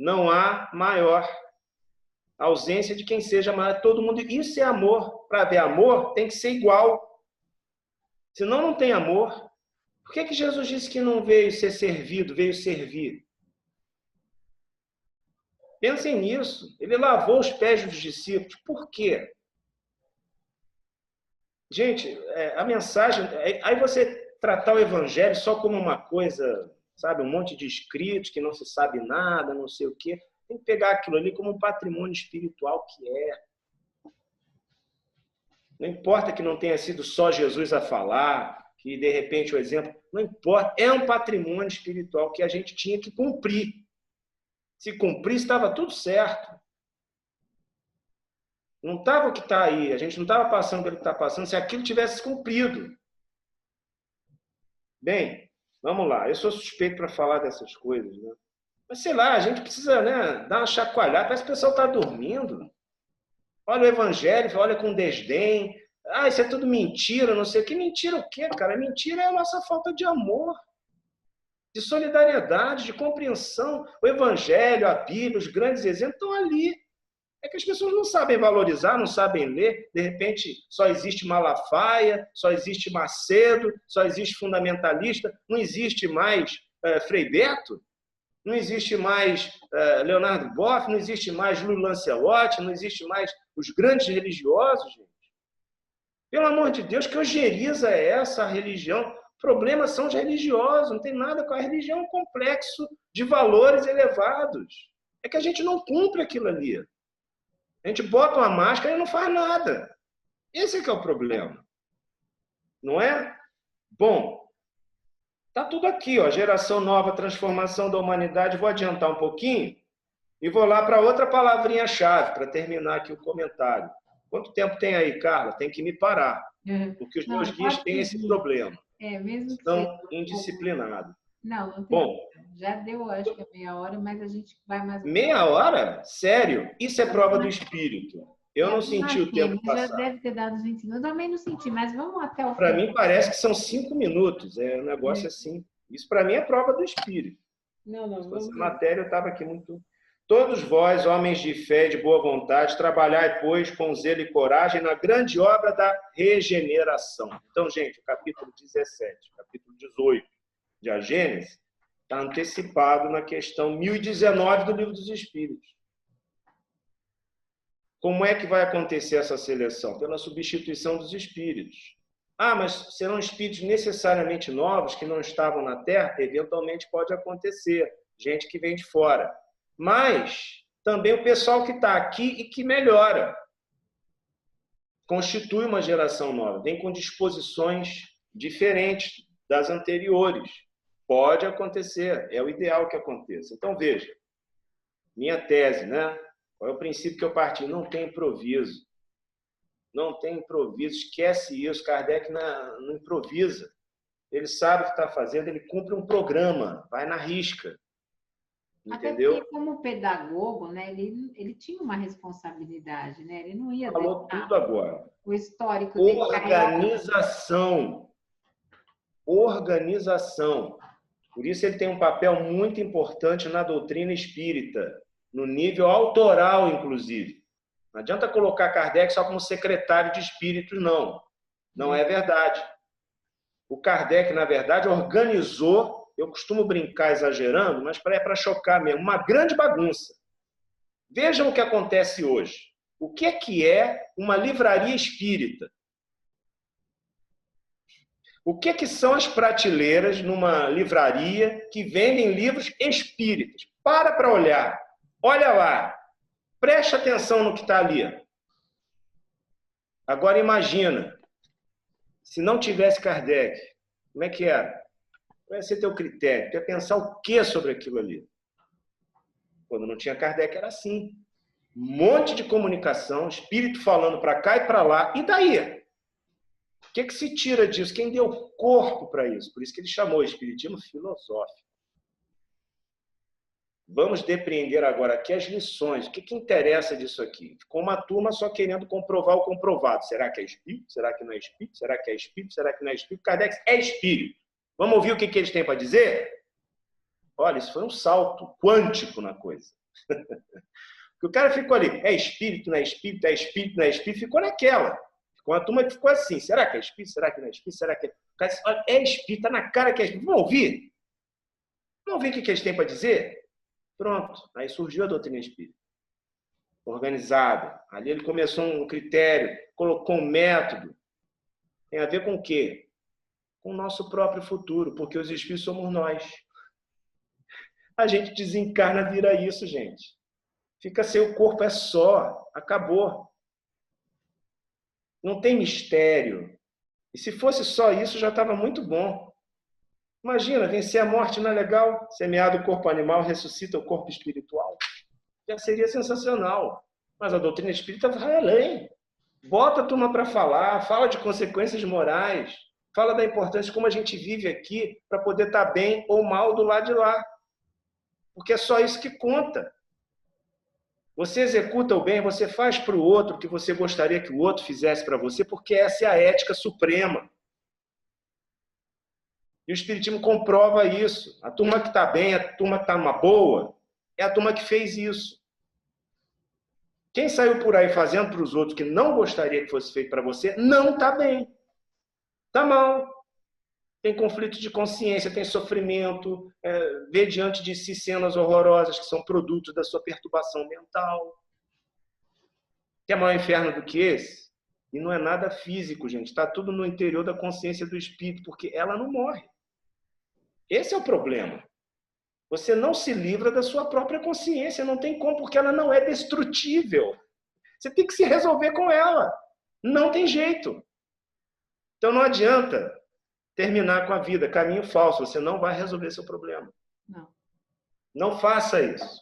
Speaker 2: Não há maior ausência de quem seja maior. Todo mundo. Isso é amor. Para haver amor, tem que ser igual. Senão, não tem amor. Por que Jesus disse que não veio ser servido, veio servir? Pensem nisso. Ele lavou os pés dos discípulos. Por quê? Gente, a mensagem... Aí você tratar o evangelho só como uma coisa... Sabe, um monte de escritos que não se sabe nada, não sei o quê. Tem que pegar aquilo ali como um patrimônio espiritual que é. Não importa que não tenha sido só Jesus a falar, que de repente o exemplo... Não importa, é um patrimônio espiritual que a gente tinha que cumprir. Se cumprisse, estava tudo certo. Não estava o que está aí, a gente não estava passando pelo que está passando, se aquilo tivesse cumprido. Bem... Vamos lá, eu sou suspeito para falar dessas coisas, né? Mas sei lá, a gente precisa, né, dar uma chacoalhada, parece que o pessoal está dormindo. Olha o evangelho, olha com desdém. Ah, isso é tudo mentira, não sei o que. Mentira o quê, cara? Mentira é a nossa falta de amor, de solidariedade, de compreensão. O evangelho, a Bíblia, os grandes exemplos estão ali. É que as pessoas não sabem valorizar, não sabem ler. De repente, só existe Malafaia, só existe Macedo, só existe fundamentalista, não existe mais Frei Beto, não existe mais Leonardo Boff, não existe mais Lula Lancelotti, não existe mais os grandes religiosos, gente. Pelo amor de Deus, que ojeriza é essa a religião? Problemas são os religiosos, não tem nada com a religião, é um complexo de valores elevados. É que a gente não cumpre aquilo ali. A gente bota uma máscara e não faz nada. Esse é que é o problema. Não é? Bom, tá tudo aqui, ó, geração nova, transformação da humanidade. Vou adiantar um pouquinho e vou lá para outra palavrinha-chave para terminar aqui o comentário. Quanto tempo tem aí, Carla? Tem que me parar, porque os meus guias têm esse problema.
Speaker 1: Mesmo que
Speaker 2: estão indisciplinados.
Speaker 1: Não tem.
Speaker 2: Bom,
Speaker 1: já deu, acho que é meia hora, mas a gente vai mais.
Speaker 2: Meia hora? Sério? Isso é prova do espírito. Eu não senti o tempo passar.
Speaker 1: Já deve ter dado 20 minutos. Eu também não senti, mas vamos até o fim.
Speaker 2: Para mim parece que são 5 minutos. É um negócio assim. Isso para mim é prova do espírito.
Speaker 1: Não.
Speaker 2: Essa matéria eu estava aqui muito. Todos vós, homens de fé e de boa vontade, trabalhai, pois, com zelo e coragem na grande obra da regeneração. Então, gente, o capítulo 17, capítulo 18 de A Gênesis está antecipado na questão 1019 do Livro dos Espíritos. Como é que vai acontecer essa seleção? Pela substituição dos espíritos. Ah, mas serão espíritos necessariamente novos que não estavam na Terra? Eventualmente pode acontecer. Gente que vem de fora. Mas também o pessoal que está aqui e que melhora. Constitui uma geração nova. Vem com disposições diferentes das anteriores. Pode acontecer. É o ideal que aconteça. Então, veja. Minha tese, né? Qual é o princípio que eu parti? Não tem improviso. Não tem improviso. Esquece isso. Kardec não improvisa. Ele sabe o que está fazendo, ele cumpre um programa, vai na risca. Entendeu?
Speaker 1: Até porque, como pedagogo, né, ele tinha uma responsabilidade, né? Ele não ia
Speaker 2: Falou tudo agora.
Speaker 1: O histórico
Speaker 2: dele. Organização. Organização. Por isso ele tem um papel muito importante na doutrina espírita. No nível autoral, inclusive. Não adianta colocar Kardec só como secretário de espíritos, não. Não é verdade. O Kardec, na verdade, organizou, eu costumo brincar exagerando, mas é para chocar mesmo, uma grande bagunça. Vejam o que acontece hoje. O que é uma livraria espírita? O que são as prateleiras numa livraria que vendem livros espíritas? Para olhar. Olha lá. Preste atenção no que está ali. Agora imagina, se não tivesse Kardec, como é que era? Qual ia ser teu critério? Tu ia pensar o que sobre aquilo ali? Quando não tinha Kardec era assim. Um monte de comunicação, espírito falando para cá e para lá. E daí? O que se tira disso? Quem deu corpo para isso? Por isso que ele chamou espiritismo filosófico. Vamos depreender agora aqui as lições. O que interessa disso aqui? Ficou uma turma só querendo comprovar o comprovado. Será que é espírito? Será que não é espírito? Será que é espírito? Será que não é espírito? Kardec é espírito. Vamos ouvir o que eles têm para dizer? Olha, isso foi um salto quântico na coisa. Porque o cara ficou ali, é espírito, não é espírito, é espírito, não é espírito, ficou naquela. Ficou uma turma que ficou assim, será que é espírito? Será que não é espírito? Será que é... O cara disse, olha, é espírito, está na cara que é espírito. Vamos ouvir? Vamos ouvir o que eles têm para dizer? Pronto, aí surgiu a doutrina espírita. Organizada. Ali ele começou um critério, colocou um método. Tem a ver com o quê? Com o nosso próprio futuro, porque os espíritos somos nós. A gente desencarna, vira isso, gente. Fica sem o corpo, é só. Acabou. Não tem mistério. E se fosse só isso, já estava muito bom. Imagina, vencer a morte não é legal? Semeado o corpo animal, ressuscita o corpo espiritual. Já seria sensacional. Mas a doutrina espírita vai além. Bota a turma para falar, fala de consequências morais, fala da importância de como a gente vive aqui para poder estar bem ou mal do lado de lá. Porque é só isso que conta. Você executa o bem, você faz para o outro o que você gostaria que o outro fizesse para você, porque essa é a ética suprema. E o Espiritismo comprova isso. A turma que está bem, a turma que está numa boa, é a turma que fez isso. Quem saiu por aí fazendo para os outros que não gostaria que fosse feito para você, não está bem. Está mal. Tem conflito de consciência, tem sofrimento, vê diante de si cenas horrorosas que são produtos da sua perturbação mental. Quer maior inferno do que esse? E não é nada físico, gente. Está tudo no interior da consciência do espírito, porque ela não morre. Esse é o problema. Você não se livra da sua própria consciência, não tem como, porque ela não é destrutível. Você tem que se resolver com ela. Não tem jeito. Então não adianta terminar com a vida, caminho falso, você não vai resolver seu problema.
Speaker 1: Não.
Speaker 2: Não faça isso.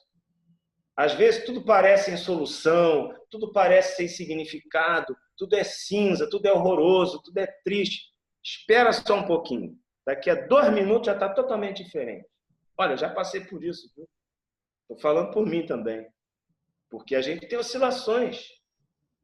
Speaker 2: Às vezes tudo parece sem solução, tudo parece sem significado, tudo é cinza, tudo é horroroso, tudo é triste. Espera só um pouquinho. Daqui a 2 minutos já está totalmente diferente. Olha, já passei por isso, viu? Estou falando por mim também. Porque a gente tem oscilações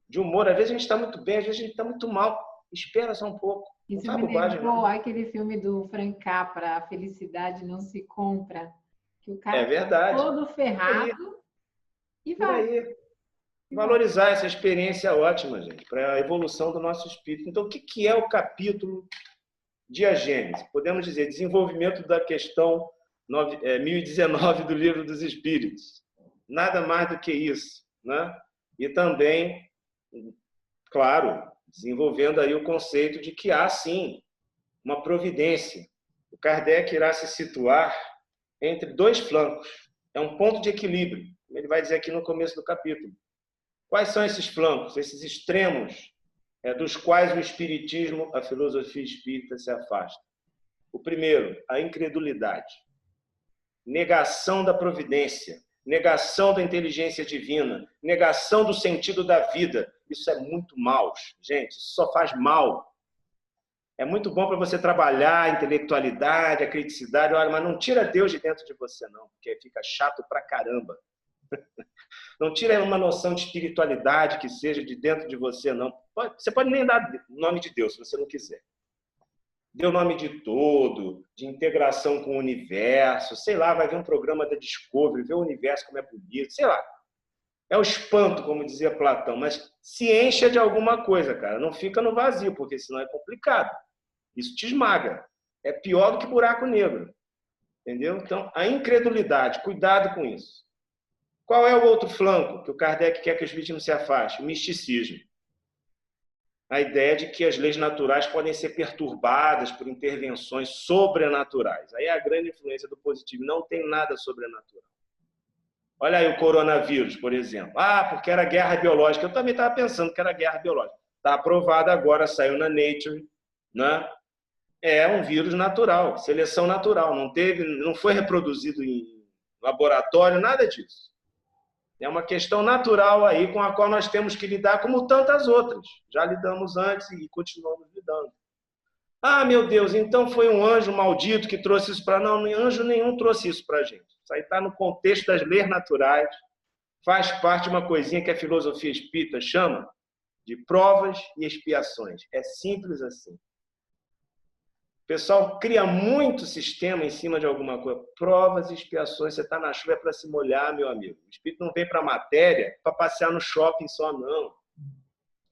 Speaker 2: de humor. Às vezes a gente está muito bem, às vezes a gente está muito mal. Espera só um pouco.
Speaker 1: Isso me lembrou aquele filme do Frank Capra, A Felicidade Não Se Compra, que o cara
Speaker 2: verdade.
Speaker 1: Tá todo ferrado e vai.
Speaker 2: Aí. Valorizar essa experiência ótima, gente, para a evolução do nosso espírito. Então, o que é o capítulo de A Gênese? Podemos dizer, desenvolvimento da questão 1019 do Livro dos Espíritos. Nada mais do que isso, né? E também, claro, desenvolvendo aí o conceito de que há, sim, uma providência. O Kardec irá se situar entre 2 flancos. É um ponto de equilíbrio. Ele vai dizer aqui no começo do capítulo. Quais são esses flancos, esses extremos dos quais o espiritismo, a filosofia espírita se afasta? O primeiro, a incredulidade. Negação da providência, negação da inteligência divina, negação do sentido da vida. Isso é muito mal, gente, isso só faz mal. É muito bom para você trabalhar a intelectualidade, a criticidade, olha, mas não tira Deus de dentro de você, não, porque fica chato pra caramba. Não tira uma noção de espiritualidade que seja de dentro de você, não. Você pode nem dar o nome de Deus, se você não quiser. Dê o nome de todo, de integração com o universo, sei lá, vai ver um programa da Discovery, ver o universo como é bonito, sei lá. É o espanto, como dizia Platão, mas se encha de alguma coisa, cara. Não fica no vazio, porque senão é complicado. Isso te esmaga. É pior do que buraco negro. Entendeu? Então, a incredulidade, cuidado com isso. Qual é o outro flanco que o Kardec quer que os espiritismo se afaste? O misticismo. A ideia de que as leis naturais podem ser perturbadas por intervenções sobrenaturais. Aí é a grande influência do positivo. Não tem nada sobrenatural. Olha aí o coronavírus, por exemplo. Ah, porque era guerra biológica. Eu também estava pensando que era guerra biológica. Está aprovado agora, saiu na Nature, né? É um vírus natural, seleção natural. Não foi reproduzido em laboratório, nada disso. É uma questão natural aí com a qual nós temos que lidar, como tantas outras. Já lidamos antes e continuamos lidando. Ah, meu Deus, então foi um anjo maldito que trouxe isso para... Não, anjo nenhum trouxe isso para a gente. Isso aí está no contexto das leis naturais. Faz parte de uma coisinha que a filosofia espírita chama de provas e expiações. É simples assim. O pessoal cria muito sistema em cima de alguma coisa. Provas e expiações. Você está na chuva é para se molhar, meu amigo. O espírito não vem para a matéria para passear no shopping só, não.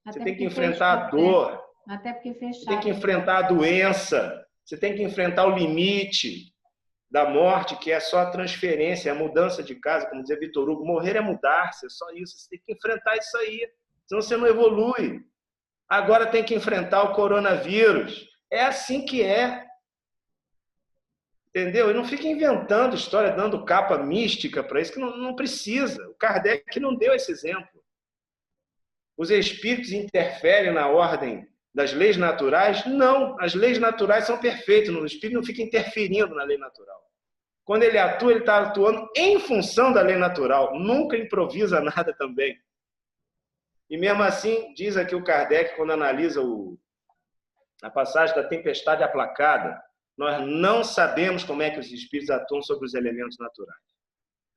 Speaker 2: Você tem que enfrentar a dor.
Speaker 1: Até porque fechado.
Speaker 2: Você tem que enfrentar a doença. Você tem que enfrentar o limite da morte, que é só a transferência, a mudança de casa, como dizia Vitor Hugo. Morrer é mudar-se, é só isso. Você tem que enfrentar isso aí. Senão você não evolui. Agora tem que enfrentar o coronavírus. É assim que é. Entendeu? E não fica inventando história, dando capa mística para isso, que não precisa. O Kardec não deu esse exemplo. Os espíritos interferem na ordem das leis naturais? Não. As leis naturais são perfeitas. O espírito não fica interferindo na lei natural. Quando ele atua, ele está atuando em função da lei natural. Nunca improvisa nada também. E mesmo assim, diz aqui o Kardec, quando analisa a passagem da tempestade aplacada, nós não sabemos como é que os espíritos atuam sobre os elementos naturais.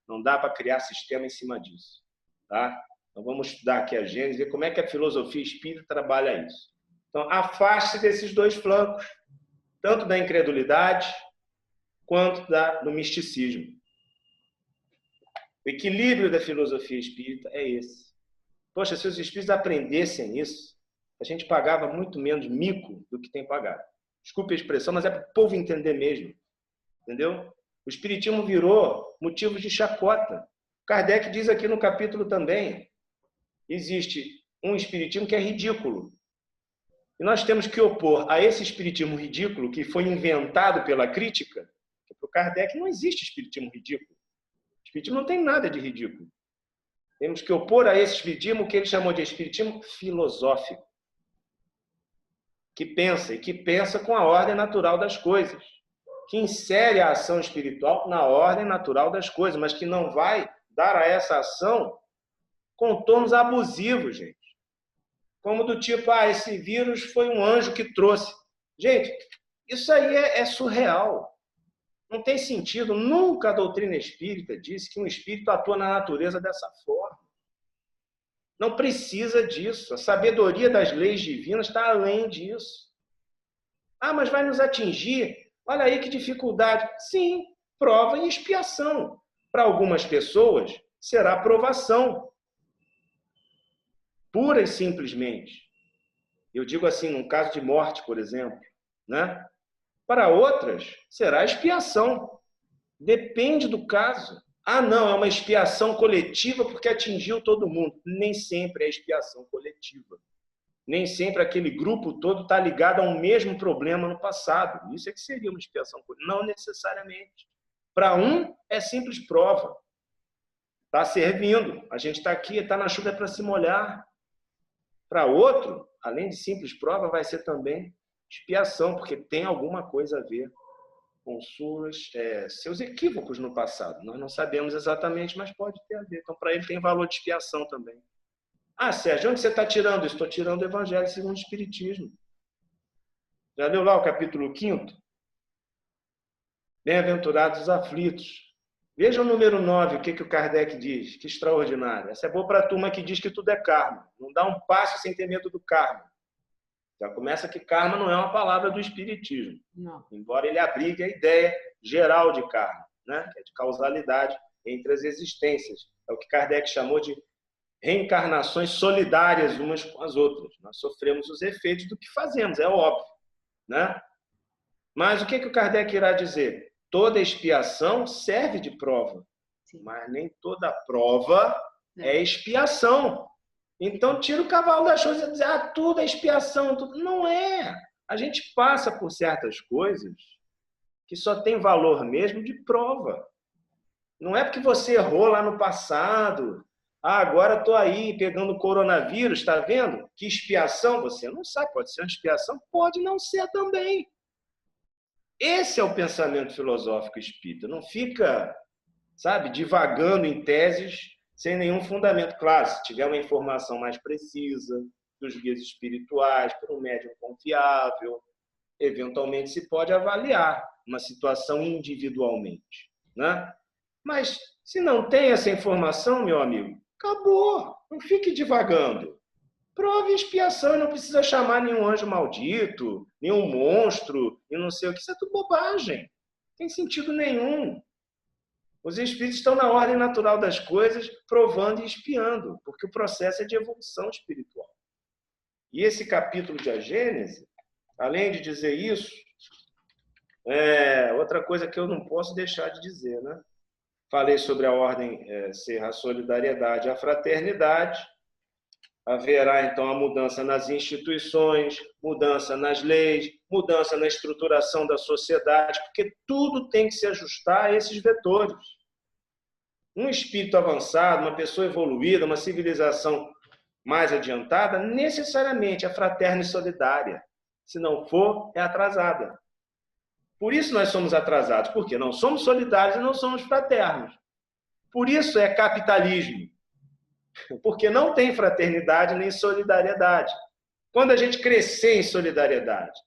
Speaker 2: Não dá para criar sistema em cima disso. Tá? Então vamos estudar aqui a Gênese e ver como é que a filosofia espírita trabalha isso. Então, afaste-se desses 2 flancos, tanto da incredulidade quanto do misticismo. O equilíbrio da filosofia espírita é esse. Poxa, se os espíritos aprendessem isso, a gente pagava muito menos mico do que tem pagado. Desculpe a expressão, mas é para o povo entender mesmo. Entendeu? O espiritismo virou motivo de chacota. Kardec diz aqui no capítulo também, existe um espiritismo que é ridículo. E nós temos que opor a esse espiritismo ridículo, que foi inventado pela crítica, que para o Kardec não existe espiritismo ridículo. O espiritismo não tem nada de ridículo. Temos que opor a esse espiritismo o que ele chamou de espiritismo filosófico, que pensa com a ordem natural das coisas, que insere a ação espiritual na ordem natural das coisas, mas que não vai dar a essa ação contornos abusivos, gente. Como do tipo, esse vírus foi um anjo que trouxe. Gente, isso aí é surreal. Não tem sentido. Nunca a doutrina espírita disse que um espírito atua na natureza dessa forma. Não precisa disso. A sabedoria das leis divinas está além disso. Mas vai nos atingir. Olha aí que dificuldade. Sim, prova e expiação. Para algumas pessoas, será provação. Pura e simplesmente. Eu digo assim, num caso de morte, por exemplo, né? Para outras, será expiação. Depende do caso. Não, é uma expiação coletiva porque atingiu todo mundo. Nem sempre é expiação coletiva. Nem sempre aquele grupo todo está ligado a um mesmo problema no passado. Isso é que seria uma expiação coletiva. Não necessariamente. Para um, é simples prova. Está servindo. A gente está aqui, está na chuva para se molhar. Para outro, além de simples prova, vai ser também expiação, porque tem alguma coisa a ver com seus equívocos no passado. Nós não sabemos exatamente, mas pode ter a ver. Então, para ele tem valor de expiação também. Sérgio, onde você está tirando isso? Estou tirando o Evangelho segundo o Espiritismo. Já leu lá o capítulo 5º? Bem-aventurados os aflitos. Veja o número 9, o que o Kardec diz. Que extraordinário. Essa é boa para a turma que diz que tudo é karma. Não dá um passo sem ter medo do karma. Já começa que karma não é uma palavra do Espiritismo.
Speaker 1: Não.
Speaker 2: Embora ele abrigue a ideia geral de karma, né? Que é de causalidade entre as existências. É o que Kardec chamou de reencarnações solidárias umas com as outras. Nós sofremos os efeitos do que fazemos, é óbvio, né? Mas o que o Kardec irá dizer? Toda expiação serve de prova,
Speaker 1: Sim.
Speaker 2: Mas nem toda prova é expiação. Então, tira o cavalo das coisas e dizer, tudo é expiação. Tudo. Não é. A gente passa por certas coisas que só tem valor mesmo de prova. Não é porque você errou lá no passado. Agora estou aí pegando o coronavírus, está vendo? Que expiação? Você não sabe, pode ser uma expiação, pode não ser também. Esse é o pensamento filosófico espírita. Não fica, divagando em teses sem nenhum fundamento. Claro, se tiver uma informação mais precisa dos guias espirituais, por um médium confiável, eventualmente se pode avaliar uma situação individualmente, né? Mas se não tem essa informação, meu amigo, acabou. Não fique divagando. Prova e expiação, não precisa chamar nenhum anjo maldito, nenhum monstro, e não sei o que. Isso é tudo bobagem. Não tem sentido nenhum. Os espíritos estão na ordem natural das coisas, provando e expiando, porque o processo é de evolução espiritual. E esse capítulo de A Gênese, além de dizer isso, outra coisa que eu não posso deixar de dizer, né? Falei sobre a ordem ser a solidariedade e a fraternidade. Haverá, então, a mudança nas instituições, mudança nas leis, mudança na estruturação da sociedade, porque tudo tem que se ajustar a esses vetores. Um espírito avançado, uma pessoa evoluída, uma civilização mais adiantada, necessariamente é fraterna e solidária. Se não for, é atrasada. Por isso nós somos atrasados, porque não somos solidários e não somos fraternos. Por isso é capitalismo. Porque não tem fraternidade nem solidariedade. Quando a gente crescer em solidariedade,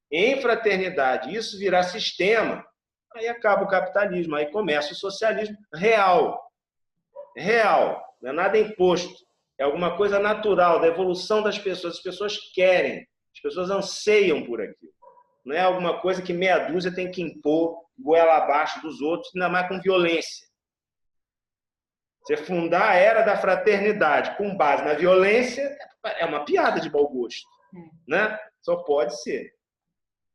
Speaker 2: em fraternidade, isso virar sistema, aí acaba o capitalismo, aí começa o socialismo real. Real, não é nada imposto. É alguma coisa natural, da evolução das pessoas. As pessoas querem, as pessoas anseiam por aquilo. Não é alguma coisa que meia dúzia tem que impor goela abaixo dos outros, ainda mais com violência. Você fundar a era da fraternidade com base na violência é uma piada de mau gosto, né? Só pode ser.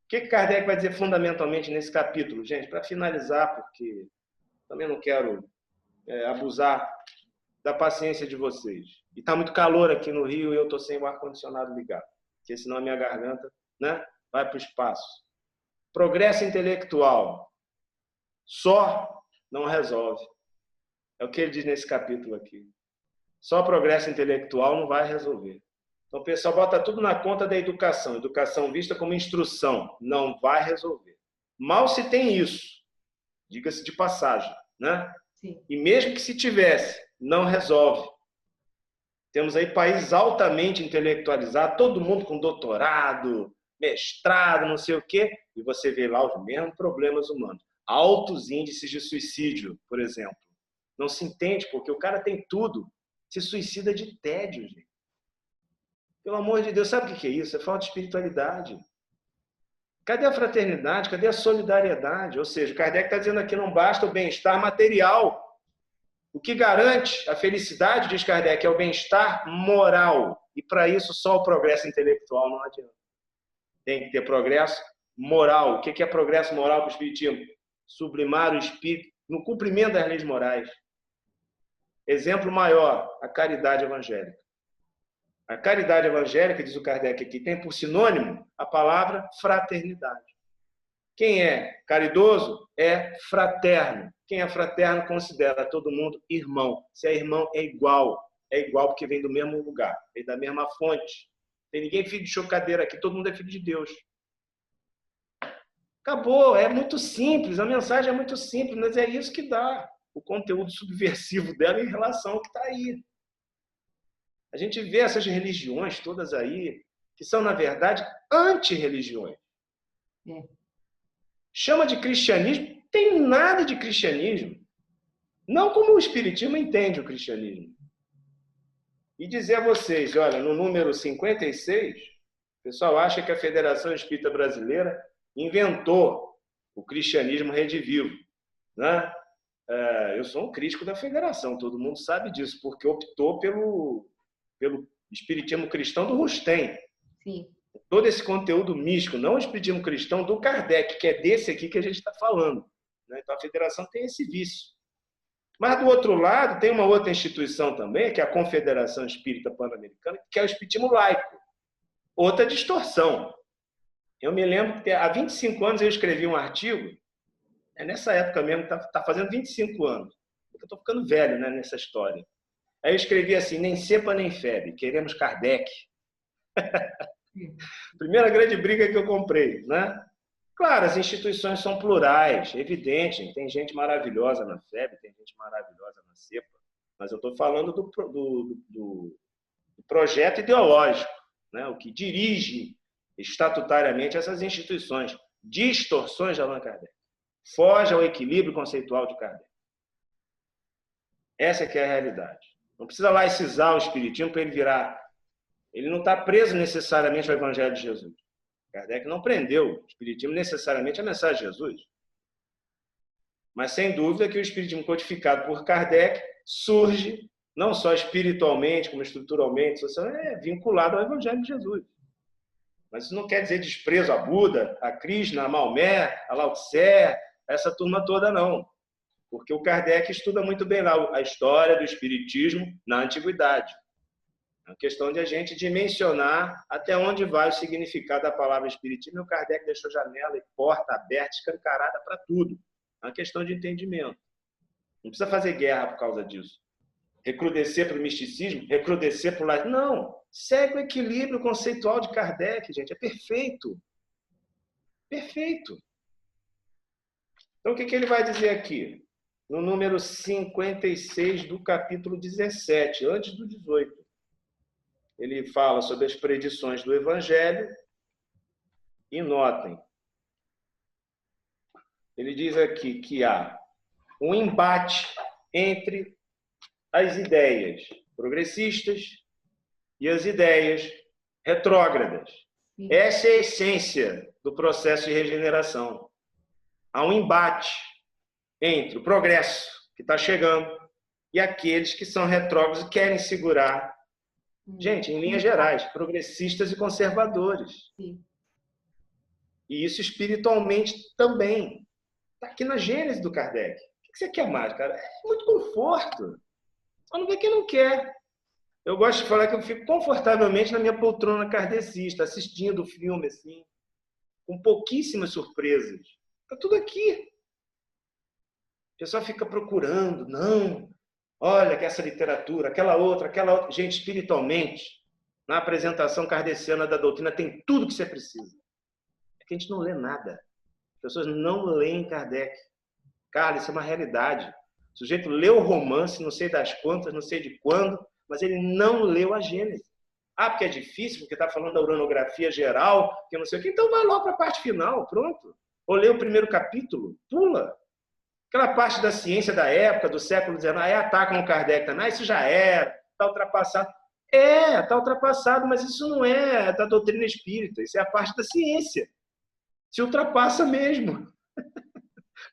Speaker 2: O que Kardec vai dizer fundamentalmente nesse capítulo, gente? Para finalizar, porque também não quero abusar da paciência de vocês. E está muito calor aqui no Rio e eu estou sem o ar-condicionado ligado, porque senão a minha garganta, né, vai para o espaço. Progresso intelectual só não resolve. É o que ele diz nesse capítulo aqui. Só progresso intelectual não vai resolver. Então o pessoal bota tudo na conta da educação. Educação vista como instrução. Não vai resolver. Mal se tem isso. Diga-se de passagem, né?
Speaker 1: Sim.
Speaker 2: E mesmo que se tivesse, não resolve. Temos aí países altamente intelectualizados, todo mundo com doutorado, mestrado, não sei o quê, e você vê lá os mesmos problemas humanos. Altos índices de suicídio, por exemplo. Não se entende, porque o cara tem tudo, se suicida de tédio, gente. Pelo amor de Deus, sabe o que é isso? É falta de espiritualidade. Cadê a fraternidade? Cadê a solidariedade? Ou seja, o Kardec está dizendo aqui, não basta o bem-estar material. O que garante a felicidade, diz Kardec, é o bem-estar moral. E para isso só o progresso intelectual não adianta. Tem que ter progresso moral. O que é progresso moral para o Espiritismo? Sublimar o espírito no cumprimento das leis morais. Exemplo maior, a caridade evangélica. A caridade evangélica, diz o Kardec aqui, tem por sinônimo a palavra fraternidade. Quem é caridoso é fraterno. Quem é fraterno considera todo mundo irmão. Se é irmão, é igual porque vem do mesmo lugar, vem da mesma fonte. Tem ninguém filho de chocadeira aqui, todo mundo é filho de Deus. Acabou, é muito simples, a mensagem é muito simples, mas é isso que dá o conteúdo subversivo dela em relação ao que está aí. A gente vê essas religiões todas aí, que são, na verdade, anti-religiões. Chama de cristianismo, tem nada de cristianismo. Não como o Espiritismo entende o cristianismo. E dizer a vocês, olha, no número 56, o pessoal acha que a Federação Espírita Brasileira inventou o cristianismo redivivo, né? Eu sou um crítico da Federação, todo mundo sabe disso, porque optou pelo Espiritismo cristão do Rustem.
Speaker 1: Sim.
Speaker 2: Todo esse conteúdo místico, não o Espiritismo cristão do Kardec, que é desse aqui que a gente está falando, né? Então a Federação tem esse vício. Mas, do outro lado, tem uma outra instituição também, que é a Confederação Espírita Pan-Americana, que é o Espiritismo laico. Outra distorção. Eu me lembro que há 25 anos eu escrevi um artigo, nessa época mesmo, está fazendo 25 anos. Eu estou ficando velho, né, nessa história. Aí eu escrevi assim, nem cepa nem febre, queremos Kardec. Primeira grande briga que eu comprei, né? Claro, as instituições são plurais, evidente, tem gente maravilhosa na FEB, tem gente maravilhosa na CEPA, mas eu estou falando do projeto ideológico, né? O que dirige estatutariamente essas instituições, distorções de Allan Kardec, foge ao equilíbrio conceitual de Kardec. Essa que é a realidade. Não precisa laicizar o Espiritismo para ele virar. Ele não está preso necessariamente ao Evangelho de Jesus. Kardec não prendeu o Espiritismo necessariamente à mensagem de Jesus. Mas, sem dúvida, que o Espiritismo codificado por Kardec surge, não só espiritualmente, como estruturalmente, socialmente, vinculado ao Evangelho de Jesus. Mas isso não quer dizer desprezo a Buda, a Krishna, a Maomé, a Lao Tse, essa turma toda, não. Porque o Kardec estuda muito bem lá a história do Espiritismo na Antiguidade. É uma questão de a gente dimensionar até onde vai o significado da palavra Espiritismo. E o Kardec deixou janela e porta aberta, escancarada para tudo. É uma questão de entendimento. Não precisa fazer guerra por causa disso. Recrudescer para o misticismo, recrudescer para o lado. Não. Segue o equilíbrio conceitual de Kardec, gente. É perfeito. Perfeito. Então, o que ele vai dizer aqui? No número 56 do capítulo 17, antes do 18. Ele fala sobre as predições do Evangelho e notem, ele diz aqui que há um embate entre as ideias progressistas e as ideias retrógradas. Essa é a essência do processo de regeneração. Há um embate entre o progresso que está chegando e aqueles que são retrógrados e querem segurar. Gente, em linhas gerais, progressistas e conservadores.
Speaker 1: Sim.
Speaker 2: E isso espiritualmente também. Está aqui na gênese do Kardec. O que você quer mais, cara? É muito conforto. Só não vê quem não quer. Eu gosto de falar que eu fico confortavelmente na minha poltrona kardecista, assistindo o filme, assim, com pouquíssimas surpresas. Está tudo aqui. O pessoal fica procurando. Não, olha que essa literatura, aquela outra. Gente, espiritualmente, na apresentação kardeciana da doutrina, tem tudo que você precisa. É que a gente não lê nada. As pessoas não leem Kardec. Cara, isso é uma realidade. O sujeito leu o romance, não sei das quantas, não sei de quando, mas ele não leu a Gênese. Ah, porque é difícil, porque está falando da uranografia geral, que não sei o quê. Então vai logo para a parte final, pronto. Ou lê o primeiro capítulo, pula. Aquela parte da ciência da época, do século XIX, aí atacam o Kardec também. Ah, isso já era, está ultrapassado. Está ultrapassado, mas isso não é da doutrina espírita, isso é a parte da ciência. Se ultrapassa mesmo.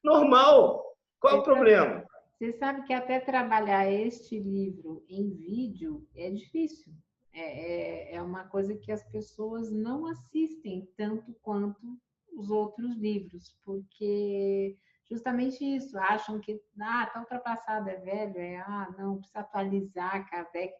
Speaker 2: Normal. Qual é o problema?
Speaker 1: Você sabe que até trabalhar este livro em vídeo é difícil. É uma coisa que as pessoas não assistem tanto quanto os outros livros, porque justamente isso, acham que está ultrapassado, é velho, não, precisa atualizar, Kardec.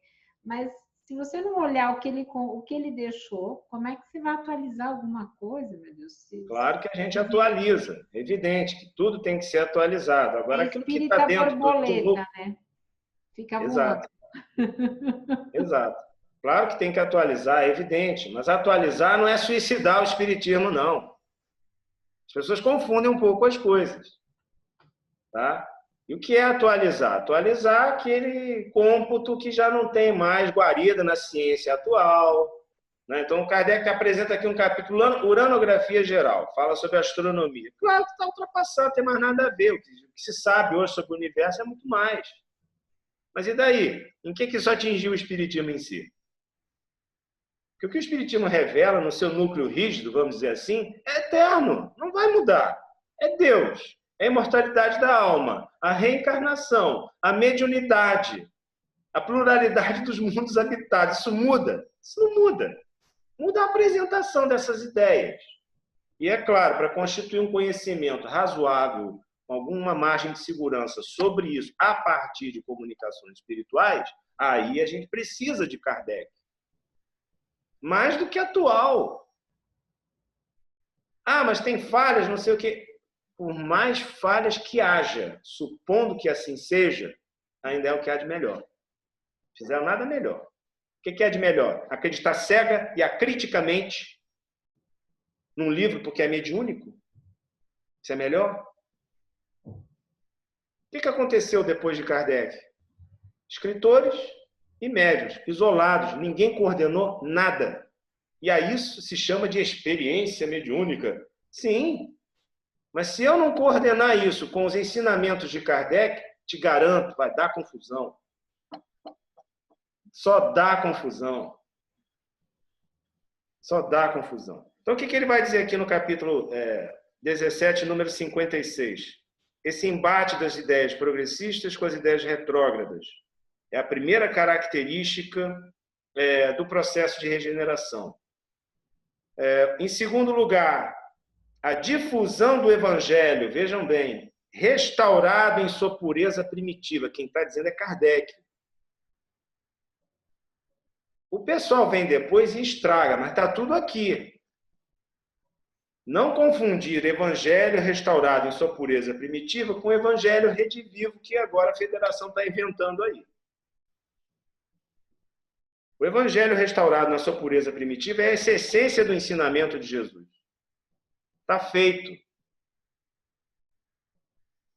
Speaker 1: Mas se você não olhar o que ele deixou, como é que você vai atualizar alguma coisa, meu Deus?
Speaker 2: Claro que a gente atualiza, é evidente que tudo tem que ser atualizado. Agora,
Speaker 1: É
Speaker 2: aquilo que está dentro do
Speaker 1: borboleta, né? Fica voando.
Speaker 2: Exato. Claro que tem que atualizar, é evidente, mas atualizar não é suicidar o espiritismo, não. As pessoas confundem um pouco as coisas. Tá? E o que é atualizar? Atualizar aquele cômputo que já não tem mais guarida na ciência atual. Né? Então, o Kardec apresenta aqui um capítulo, uranografia geral, fala sobre astronomia. Claro que está ultrapassado, não tem mais nada a ver. O que se sabe hoje sobre o universo é muito mais. Mas e daí? Em que isso atingiu o espiritismo em si? Porque o que o espiritismo revela no seu núcleo rígido, vamos dizer assim, é eterno, não vai mudar. É Deus, é a imortalidade da alma, a reencarnação, a mediunidade, a pluralidade dos mundos habitados. Isso muda? Isso não muda. Muda a apresentação dessas ideias. E é claro, para constituir um conhecimento razoável, com alguma margem de segurança sobre isso, a partir de comunicações espirituais, aí a gente precisa de Kardec. Mais do que atual. Ah, mas tem falhas, não sei o quê. Por mais falhas que haja, supondo que assim seja, ainda é o que há de melhor. Fizeram nada melhor. O que é de melhor? Acreditar cega e acriticamente num livro porque é mediúnico? Isso é melhor? O que aconteceu depois de Kardec? Escritores e médiuns, isolados, ninguém coordenou nada. E a isso se chama de experiência mediúnica. Sim, mas se eu não coordenar isso com os ensinamentos de Kardec, te garanto, vai dar confusão. Só dá confusão. Só dá confusão. Então, o que ele vai dizer aqui no capítulo 17, número 56? Esse embate das ideias progressistas com as ideias retrógradas. É a primeira característica do processo de regeneração. Em segundo lugar, a difusão do evangelho, vejam bem, restaurado em sua pureza primitiva. Quem está dizendo é Kardec. O pessoal vem depois e estraga, mas está tudo aqui. Não confundir evangelho restaurado em sua pureza primitiva com o evangelho redivivo que agora a federação está inventando aí. O evangelho restaurado na sua pureza primitiva é essa essência do ensinamento de Jesus. Está feito. Não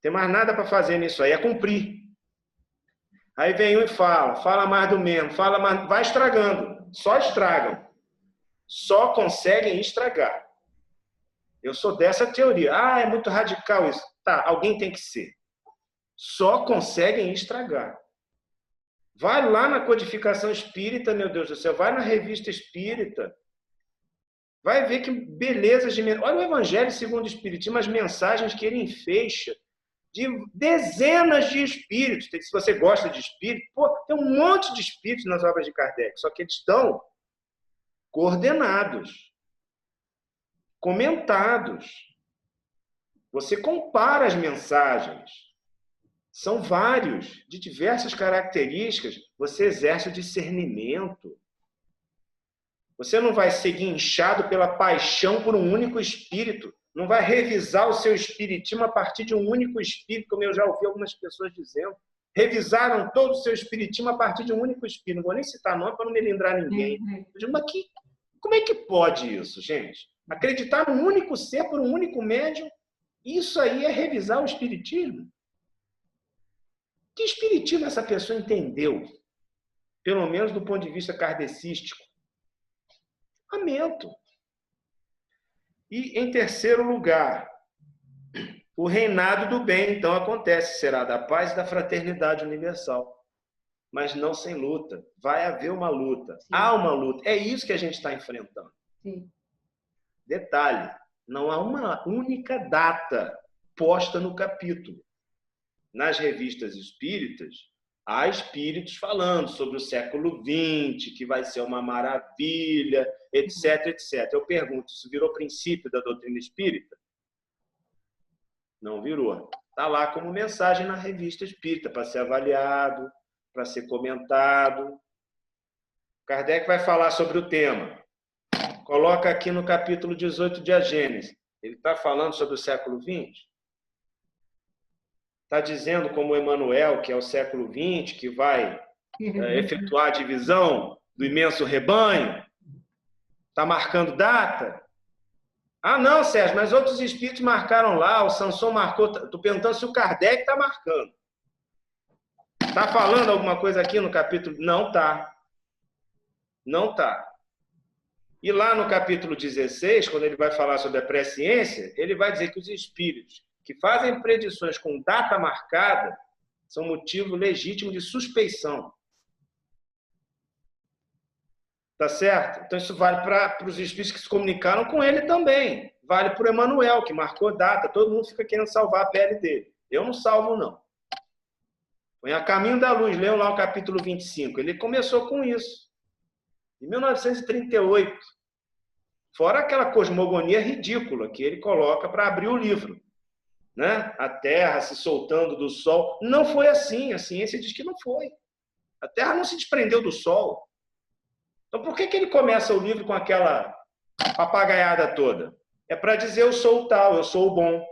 Speaker 2: tem mais nada para fazer nisso aí, é cumprir. Aí vem um e fala mais do mesmo, fala mais, vai estragando, só estragam. Só conseguem estragar. Eu sou dessa teoria. Ah, é muito radical isso. Tá, alguém tem que ser. Só conseguem estragar. Vai lá na codificação espírita, meu Deus do céu, vai na revista espírita. Vai ver que belezas de... Olha o Evangelho segundo o Espiritismo, as mensagens que ele enfeixa de dezenas de espíritos. Se você gosta de espírito, pô, tem um monte de espíritos nas obras de Kardec, só que eles estão coordenados, comentados. Você compara as mensagens. São vários, de diversas características. Você exerce o discernimento. Você não vai ser guinchado pela paixão por um único espírito. Não vai revisar o seu espiritismo a partir de um único espírito, como eu já ouvi algumas pessoas dizendo. Revisaram todo o seu espiritismo a partir de um único espírito. Não vou nem citar nome para não melindrar ninguém. Eu digo, mas como é que pode isso, gente? Acreditar num único ser por um único médium? Isso aí é revisar o espiritismo? Que espiritismo essa pessoa entendeu? Pelo menos do ponto de vista kardecístico. Lamento. E, em terceiro lugar, o reinado do bem, então, acontece. Será da paz e da fraternidade universal. Mas não sem luta. Vai haver uma luta. Sim. Há uma luta. É isso que a gente está enfrentando. Sim. Detalhe, não há uma única data posta no capítulo. Nas revistas espíritas, há espíritos falando sobre o século XX, que vai ser uma maravilha, etc, etc. Eu pergunto, isso virou princípio da doutrina espírita? Não virou. Está lá como mensagem na revista espírita, para ser avaliado, para ser comentado. Kardec vai falar sobre o tema. Coloca aqui no capítulo 18 de A Gênese. Ele está falando sobre o século XX? Está dizendo, como Emmanuel, que é o século XX, que vai efetuar a divisão do imenso rebanho? Está marcando data? Ah, não, Sérgio, mas outros espíritos marcaram lá, o Sanson marcou. Estou perguntando se o Kardec está marcando. Está falando alguma coisa aqui no capítulo? Não está. Não está. E lá no capítulo 16, quando ele vai falar sobre a presciência, ele vai dizer que os espíritos que fazem predições com data marcada são motivo legítimo de suspeição. Tá certo? Então isso vale para os espíritos que se comunicaram com ele também. Vale para o Emmanuel, que marcou data. Todo mundo fica querendo salvar a pele dele. Eu não salvo, não. Põe A Caminho da Luz, leiam lá o capítulo 25. Ele começou com isso. Em 1938. Fora aquela cosmogonia ridícula que ele coloca para abrir o livro. Né? A Terra se soltando do Sol. Não foi assim. A ciência diz que não foi. A Terra não se desprendeu do Sol. Então, por que ele começa o livro com aquela papagaiada toda? É para dizer, eu sou o tal, eu sou o bom.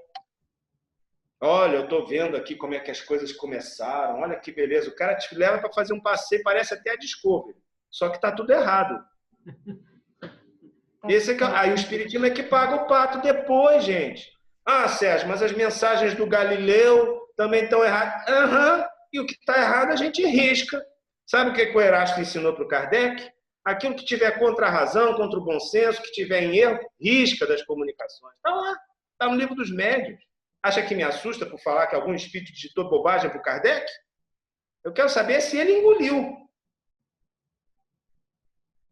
Speaker 2: Olha, eu estou vendo aqui como é que as coisas começaram. Olha que beleza. O cara te leva para fazer um passeio, parece até a Discovery. Só que está tudo errado. Aí o espiritismo é que paga o pato depois, gente. Ah, Sérgio, mas as mensagens do Galileu também estão erradas. Aham, e o que está errado a gente risca. Sabe o que o Erasto ensinou para o Kardec? Aquilo que tiver contra a razão, contra o bom senso, que tiver em erro, risca das comunicações. Está lá, está no livro dos médiuns. Acha que me assusta por falar que algum espírito digitou bobagem para o Kardec? Eu quero saber se ele engoliu.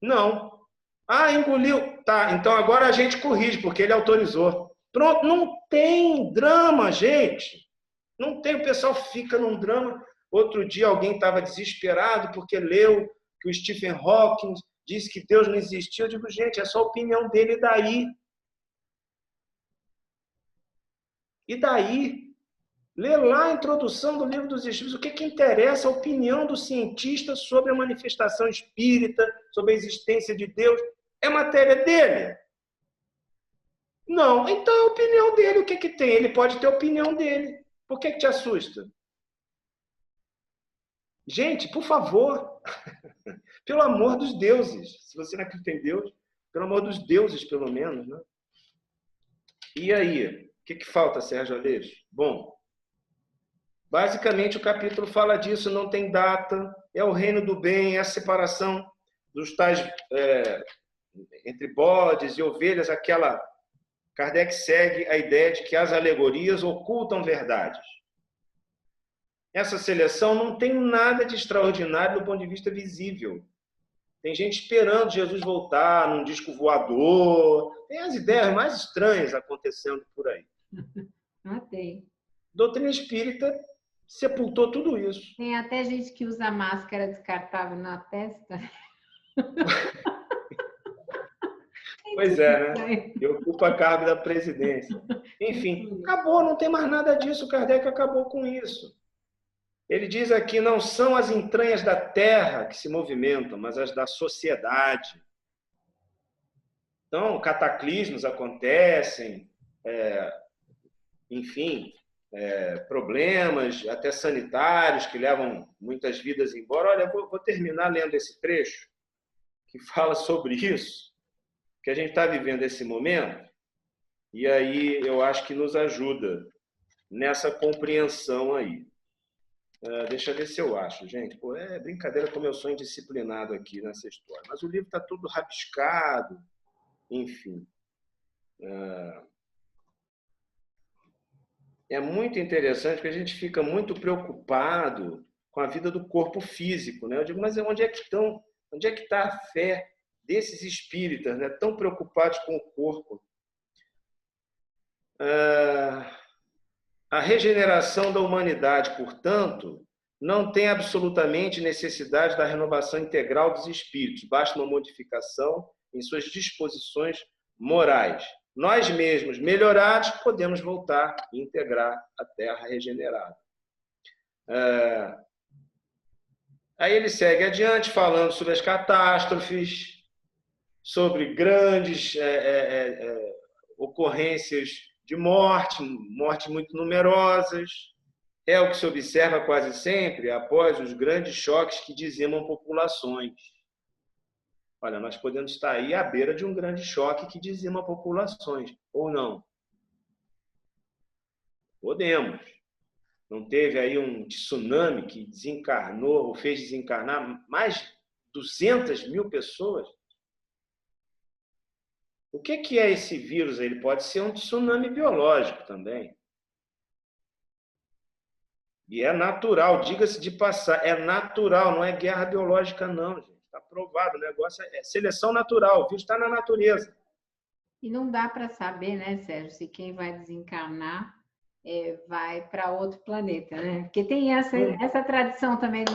Speaker 2: Não. Ah, engoliu. Tá, então agora a gente corrige, porque ele autorizou. Pronto, não tem drama, gente. Não tem, o pessoal fica num drama. Outro dia alguém estava desesperado porque leu que o Stephen Hawking disse que Deus não existia. Eu digo, gente, é só a opinião dele, e daí? E daí? Lê lá a introdução do Livro dos Espíritos. O que interessa a opinião do cientista sobre a manifestação espírita, sobre a existência de Deus? É matéria dele? Não. Então, a opinião dele, o que tem? Ele pode ter a opinião dele. Por que te assusta? Gente, por favor, pelo amor dos deuses, se você não acredita em Deus, pelo amor dos deuses, pelo menos, né? E aí? O que falta, Sérgio Aleixo? Bom, basicamente o capítulo fala disso, não tem data, é o reino do bem, é a separação dos tais entre bodes e ovelhas, aquela... Kardec segue a ideia de que as alegorias ocultam verdades. Essa seleção não tem nada de extraordinário do ponto de vista visível. Tem gente esperando Jesus voltar num disco voador. Tem as ideias mais estranhas acontecendo por aí.
Speaker 1: Ah, tem.
Speaker 2: Doutrina espírita sepultou tudo isso.
Speaker 1: Tem até gente que usa máscara descartável na testa.
Speaker 2: Pois é, né? Eu ocupo a cargo da presidência. Enfim, acabou, não tem mais nada disso. Kardec acabou com isso. Ele diz aqui, não são as entranhas da terra que se movimentam, mas as da sociedade. Então, cataclismos acontecem, enfim, problemas até sanitários que levam muitas vidas embora. Olha, vou terminar lendo esse trecho que fala sobre isso, que a gente está vivendo esse momento, e aí eu acho que nos ajuda nessa compreensão aí. Deixa eu ver se eu acho, gente. Pô, é brincadeira como eu sou indisciplinado aqui nessa história. Mas o livro está tudo rabiscado, enfim. É muito interessante porque a gente fica muito preocupado com a vida do corpo físico, né? Eu digo, mas onde é que está a fé desses espíritas, né? Tão preocupados com o corpo? A regeneração da humanidade, portanto, não tem absolutamente necessidade da renovação integral dos espíritos, basta uma modificação em suas disposições morais. Nós mesmos, melhorados, podemos voltar e integrar a Terra regenerada. Aí ele segue adiante falando sobre as catástrofes, sobre grandes ocorrências de mortes muito numerosas. É o que se observa quase sempre após os grandes choques que dizimam populações. Olha, nós podemos estar aí à beira de um grande choque que dizima populações, ou não? Podemos. Não teve aí um tsunami que desencarnou, ou fez desencarnar mais de 200 mil pessoas? O que é esse vírus? Ele pode ser um tsunami biológico também. E é natural, diga-se de passar, é natural, não é guerra biológica não, gente. Está provado, o negócio é seleção natural, o vírus está na natureza.
Speaker 1: E não dá para saber, né, Sérgio, se quem vai desencarnar vai para outro planeta, né? Porque tem essa tradição também,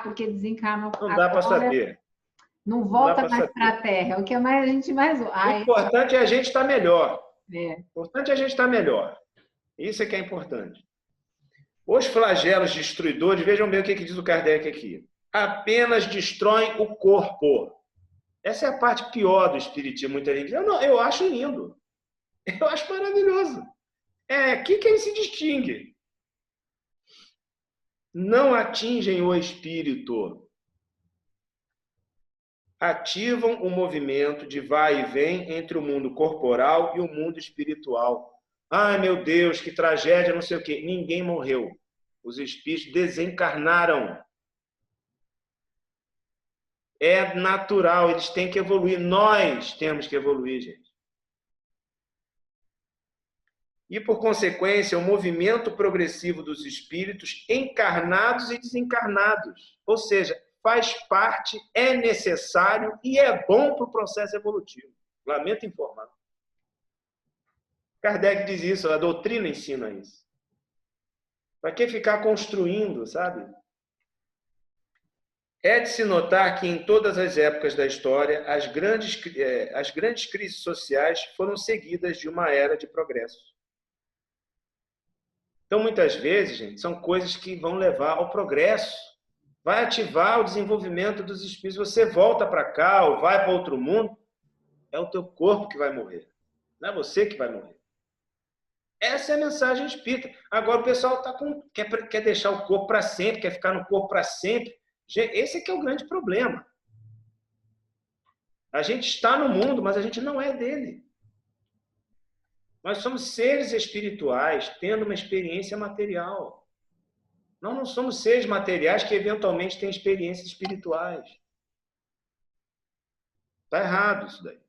Speaker 1: porque desencarnou
Speaker 2: não dá para saber.
Speaker 1: Não volta mais para a Terra, o que a gente mais...
Speaker 2: O importante é a gente estar melhor. O importante é a gente estar melhor. Isso é que é importante. Os flagelos destruidores, vejam bem o que diz o Kardec aqui, apenas destroem o corpo. Essa é a parte pior do espiritismo. Muita gente diz, eu acho lindo. Eu acho maravilhoso. Aqui que ele se distingue. Não atingem o espírito. Ativam o movimento de vai e vem entre o mundo corporal e o mundo espiritual. Ai, meu Deus, que tragédia, não sei o quê. Ninguém morreu. Os espíritos desencarnaram. É natural, eles têm que evoluir. Nós temos que evoluir, gente. E, por consequência, o movimento progressivo dos espíritos encarnados e desencarnados. Ou seja, faz parte, é necessário e é bom para o processo evolutivo. Lamento informar. Kardec diz isso, a doutrina ensina isso. Para que ficar construindo, sabe? É de se notar que em todas as épocas da história, as grandes crises sociais foram seguidas de uma era de progresso. Então, muitas vezes, gente, são coisas que vão levar ao progresso. Vai ativar o desenvolvimento dos espíritos. Você volta para cá ou vai para outro mundo, é o teu corpo que vai morrer. Não é você que vai morrer. Essa é a mensagem espírita. Agora o pessoal quer deixar o corpo para sempre, quer ficar no corpo para sempre. Esse é que é o grande problema. A gente está no mundo, mas a gente não é dele. Nós somos seres espirituais tendo uma experiência material. Nós não somos seres materiais que eventualmente têm experiências espirituais. Está errado isso daí.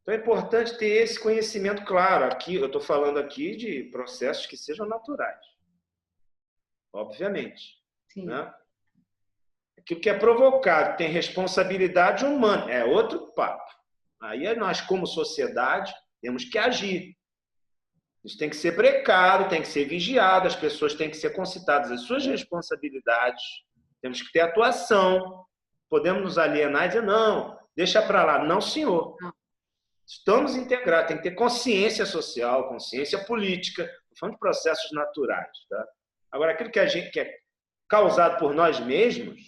Speaker 2: Então é importante ter esse conhecimento claro. Aqui, eu estou falando aqui de processos que sejam naturais. Obviamente.
Speaker 1: Sim.
Speaker 2: Né? Aquilo que é provocado tem responsabilidade humana. É outro papo. Aí nós, como sociedade, temos que agir. Isso tem que ser precário, tem que ser vigiado, as pessoas têm que ser concitadas as suas responsabilidades, temos que ter atuação. Podemos nos alienar e dizer, não, deixa para lá. Não, senhor. Estamos integrados, tem que ter consciência social, consciência política, falando de processos naturais. Tá? Agora, aquilo que é causado por nós mesmos,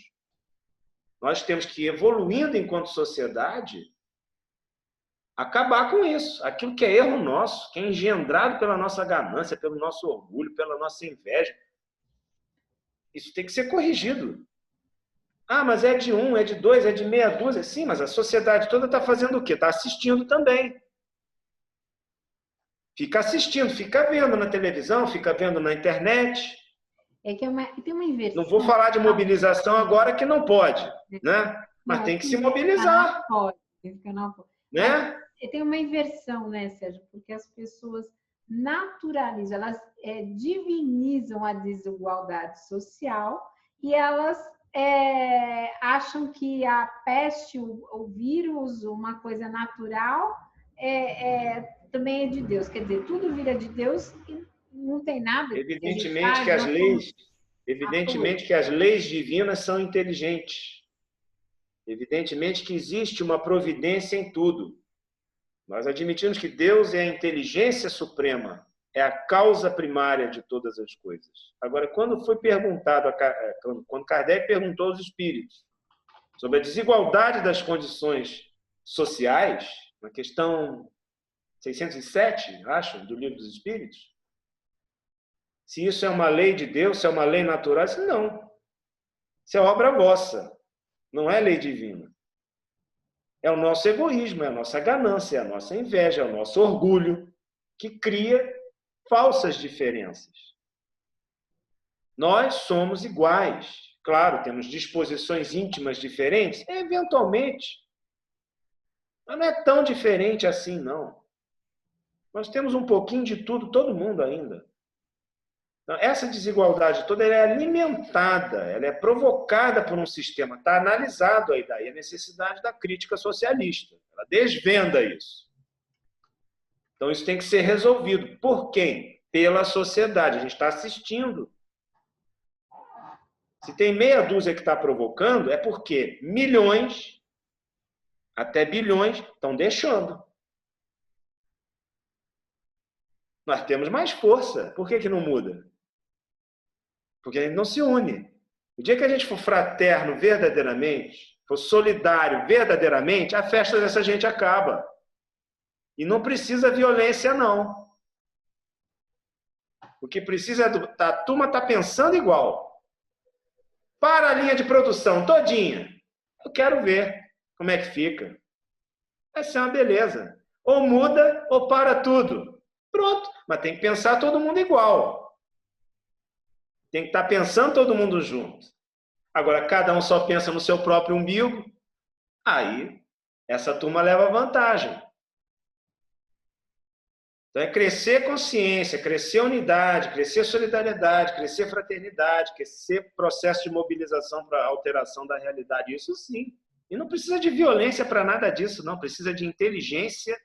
Speaker 2: nós temos que ir evoluindo enquanto sociedade, acabar com isso. Aquilo que é erro nosso, que é engendrado pela nossa ganância, pelo nosso orgulho, pela nossa inveja, isso tem que ser corrigido. Ah, mas é de um, é de dois, é de meia dúzia. Sim, mas a sociedade toda está fazendo o quê? Está assistindo também. Fica assistindo, fica vendo na televisão, fica vendo na internet.
Speaker 1: É que tem uma inversão.
Speaker 2: Não vou falar de mobilização agora, que não pode, né? Mas não, tem que se mobilizar.
Speaker 1: Não pode, não pode.
Speaker 2: Né?
Speaker 1: Tem uma inversão, né, Sérgio? Porque as pessoas naturalizam, elas divinizam a desigualdade social e elas acham que a peste, o vírus, uma coisa natural, também é de Deus. Quer dizer, tudo vira de Deus e não tem nada.
Speaker 2: Evidentemente que as leis divinas são inteligentes. Evidentemente que existe uma providência em tudo. Nós admitimos que Deus é a inteligência suprema, é a causa primária de todas as coisas. Agora, quando foi perguntado, quando Kardec perguntou aos espíritos sobre a desigualdade das condições sociais, na questão 607, acho, do Livro dos Espíritos, se isso é uma lei de Deus, se é uma lei natural, disse, não. Isso é obra vossa, não é lei divina. É o nosso egoísmo, é a nossa ganância, é a nossa inveja, é o nosso orgulho, que cria falsas diferenças. Nós somos iguais. Claro, temos disposições íntimas diferentes, eventualmente. Mas não é tão diferente assim, não. Nós temos um pouquinho de tudo, todo mundo ainda. Então, essa desigualdade toda ela é alimentada, ela é provocada por um sistema. Está analisado aí daí a necessidade da crítica socialista. Ela desvenda isso. Então, isso tem que ser resolvido. Por quem? Pela sociedade. A gente está assistindo. Se tem meia dúzia que está provocando, é porque milhões, até bilhões, estão deixando. Nós temos mais força. Por que não muda? Porque a gente não se une. O dia que a gente for fraterno verdadeiramente, for solidário verdadeiramente, a festa dessa gente acaba. E não precisa violência, não. O que precisa é a turma está pensando igual. Para a linha de produção todinha. Eu quero ver como é que fica. Vai ser uma beleza. Ou muda ou para tudo. Pronto. Mas tem que pensar todo mundo igual. Tem que estar pensando todo mundo junto. Agora, cada um só pensa no seu próprio umbigo. Aí, essa turma leva vantagem. Então, é crescer consciência, crescer unidade, crescer solidariedade, crescer fraternidade, crescer processo de mobilização para alteração da realidade. Isso sim. E não precisa de violência para nada disso, não. Precisa de inteligência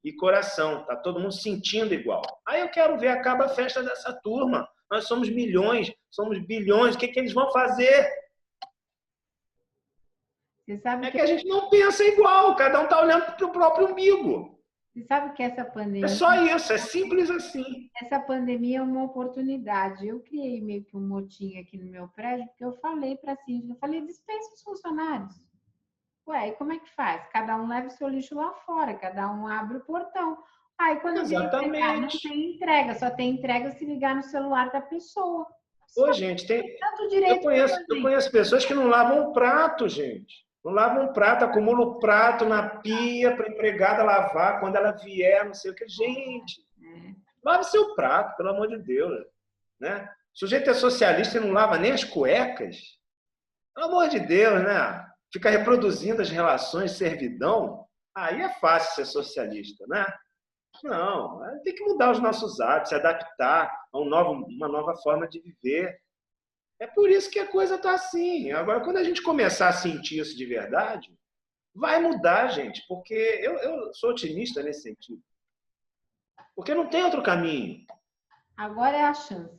Speaker 2: e coração. Está todo mundo sentindo igual. Aí eu quero ver, acaba a festa dessa turma. Nós somos milhões, somos bilhões. O que eles vão fazer?
Speaker 1: Você sabe
Speaker 2: que a gente não pensa igual. Cada um está olhando para o próprio umbigo.
Speaker 1: Você sabe que essa pandemia...
Speaker 2: É só isso, é simples assim.
Speaker 1: Essa pandemia é uma oportunidade. Eu criei meio que um motim aqui no meu prédio, porque eu falei para a síndica, eu falei, dispensa os funcionários. Ué, e como é que faz? Cada um leva o seu lixo lá fora, cada um abre o portão. Aí quando vem entregar, não tem entrega, só tem entrega se ligar no celular da pessoa.
Speaker 2: Ô, gente, eu conheço pessoas que não lavam um prato, gente. Não lavam um prato, acumula o prato na pia para a empregada lavar quando ela vier, não sei o que. Gente, lave seu prato, pelo amor de Deus. Né? O sujeito é socialista e não lava nem as cuecas. Pelo amor de Deus, né? Fica reproduzindo as relações de servidão. Aí é fácil ser socialista, né? Não, tem que mudar os nossos hábitos, se adaptar a uma nova forma de viver. É por isso que a coisa está assim. Agora, quando a gente começar a sentir isso de verdade, vai mudar, gente, porque eu sou otimista nesse sentido. Porque não tem outro caminho.
Speaker 1: Agora é a chance.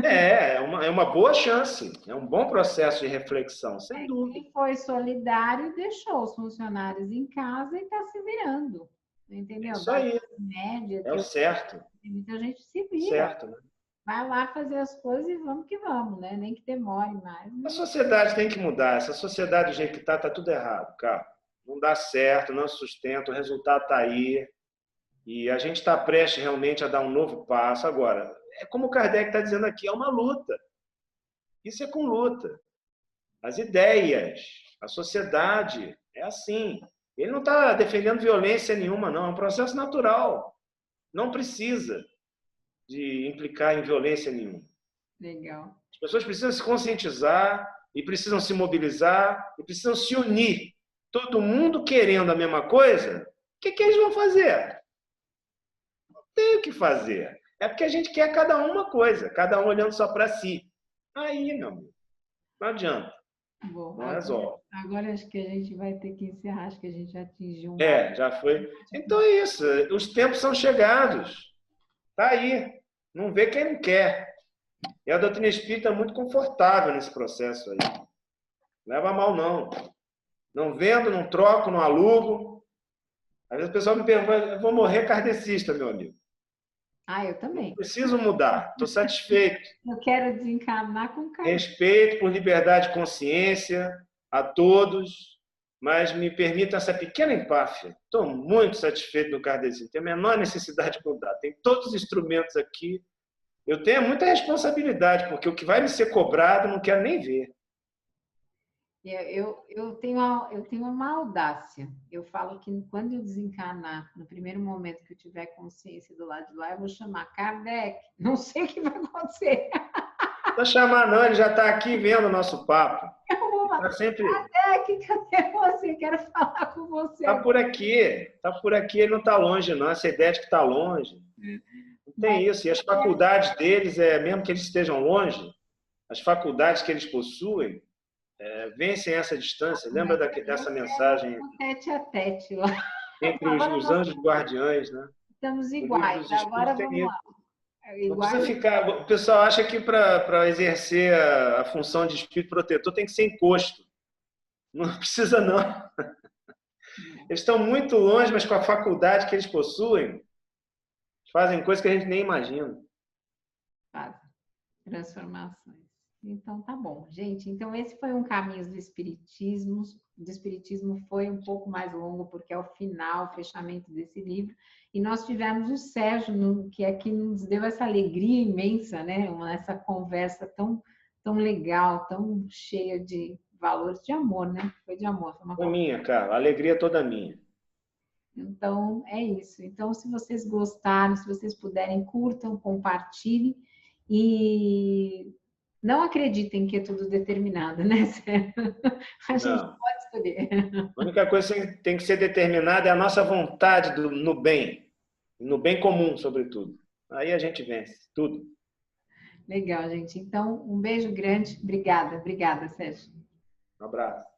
Speaker 2: É uma boa chance, é um bom processo de reflexão, sem dúvida.
Speaker 1: Quem foi solidário deixou os funcionários em casa e está se virando. Entendeu?
Speaker 2: Isso aí,
Speaker 1: Média,
Speaker 2: é o certo.
Speaker 1: então a gente se vira.
Speaker 2: Certo, né?
Speaker 1: Vai lá fazer as coisas e vamos que vamos, né? Nem que demore mais.
Speaker 2: A sociedade tem que mudar. Essa sociedade do jeito que está tudo errado, cara. Não dá certo, não sustenta, o resultado está aí. E a gente está prestes realmente a dar um novo passo. Agora, é como o Kardec está dizendo aqui, é uma luta. Isso é com luta. As ideias, a sociedade, é assim. Ele não está defendendo violência nenhuma, não. É um processo natural. Não precisa de implicar em violência nenhuma.
Speaker 1: Legal.
Speaker 2: As pessoas precisam se conscientizar e precisam se mobilizar e precisam se unir. Todo mundo querendo a mesma coisa, o que eles vão fazer? Não tem o que fazer. É porque a gente quer cada um uma coisa, cada um olhando só para si. Aí, meu amigo, não adianta.
Speaker 1: Bom,
Speaker 2: Não resolve.
Speaker 1: agora acho que a gente vai ter que encerrar, acho que a gente já atingiu
Speaker 2: já foi. Então é isso, os tempos são chegados. Está aí. Não vê quem não quer. E a doutrina espírita é muito confortável nesse processo aí. Leva a mal, não. Não vendo, não troco, não alugo. Às vezes o pessoal me pergunta, eu vou morrer kardecista, meu amigo.
Speaker 1: Eu também.
Speaker 2: Não preciso mudar, estou satisfeito.
Speaker 1: Eu quero desencarnar com calma.
Speaker 2: Respeito por liberdade de consciência a todos, mas me permitam essa pequena empáfia. Estou muito satisfeito no kardecismo. Tenho a menor necessidade de mudar. Tem todos os instrumentos aqui. Eu tenho muita responsabilidade, porque o que vai me ser cobrado não quero nem ver.
Speaker 1: Eu tenho uma audácia. Eu falo que quando eu desencarnar, no primeiro momento que eu tiver consciência do lado de lá, eu vou chamar Kardec. Não sei o que vai acontecer.
Speaker 2: Não chamar não, ele já está aqui vendo o nosso papo.
Speaker 1: Eu vou falar,
Speaker 2: sempre...
Speaker 1: Kardec, cadê você? Quero falar com você.
Speaker 2: Está por aqui, ele não está longe não, essa ideia de que está longe. Não tem isso, e as faculdades deles, mesmo que eles estejam longe, as faculdades que eles possuem, vencem essa distância. Lembra dessa mensagem?
Speaker 1: Tete a tete lá.
Speaker 2: Entre os anjos guardiães, né?
Speaker 1: Estamos iguais. Agora vamos lá.
Speaker 2: Não precisa ficar. O pessoal acha que para exercer a função de espírito protetor tem que ser encosto. Não precisa, não. Eles estão muito longe, mas com a faculdade que eles possuem, fazem coisas que a gente nem imagina.
Speaker 1: Fazem. Transformações. Então, tá bom. Gente, então esse foi um Caminhos do Espiritismo. O Espiritismo foi um pouco mais longo, porque é o final, o fechamento desse livro. E nós tivemos o Sérgio, que aqui nos deu essa alegria imensa, né? Essa conversa tão legal, tão cheia de valores de amor, né? Foi de amor.
Speaker 2: Foi minha, cara. A alegria toda minha.
Speaker 1: Então, é isso. Então, se vocês gostaram, se vocês puderem, curtam, compartilhem e não acreditem que é tudo determinado, né? A gente pode escolher.
Speaker 2: A única coisa que tem que ser determinada é a nossa vontade no bem comum, sobretudo. Aí a gente vence tudo.
Speaker 1: Legal, gente. Então, um beijo grande. Obrigada, Sérgio.
Speaker 2: Um abraço.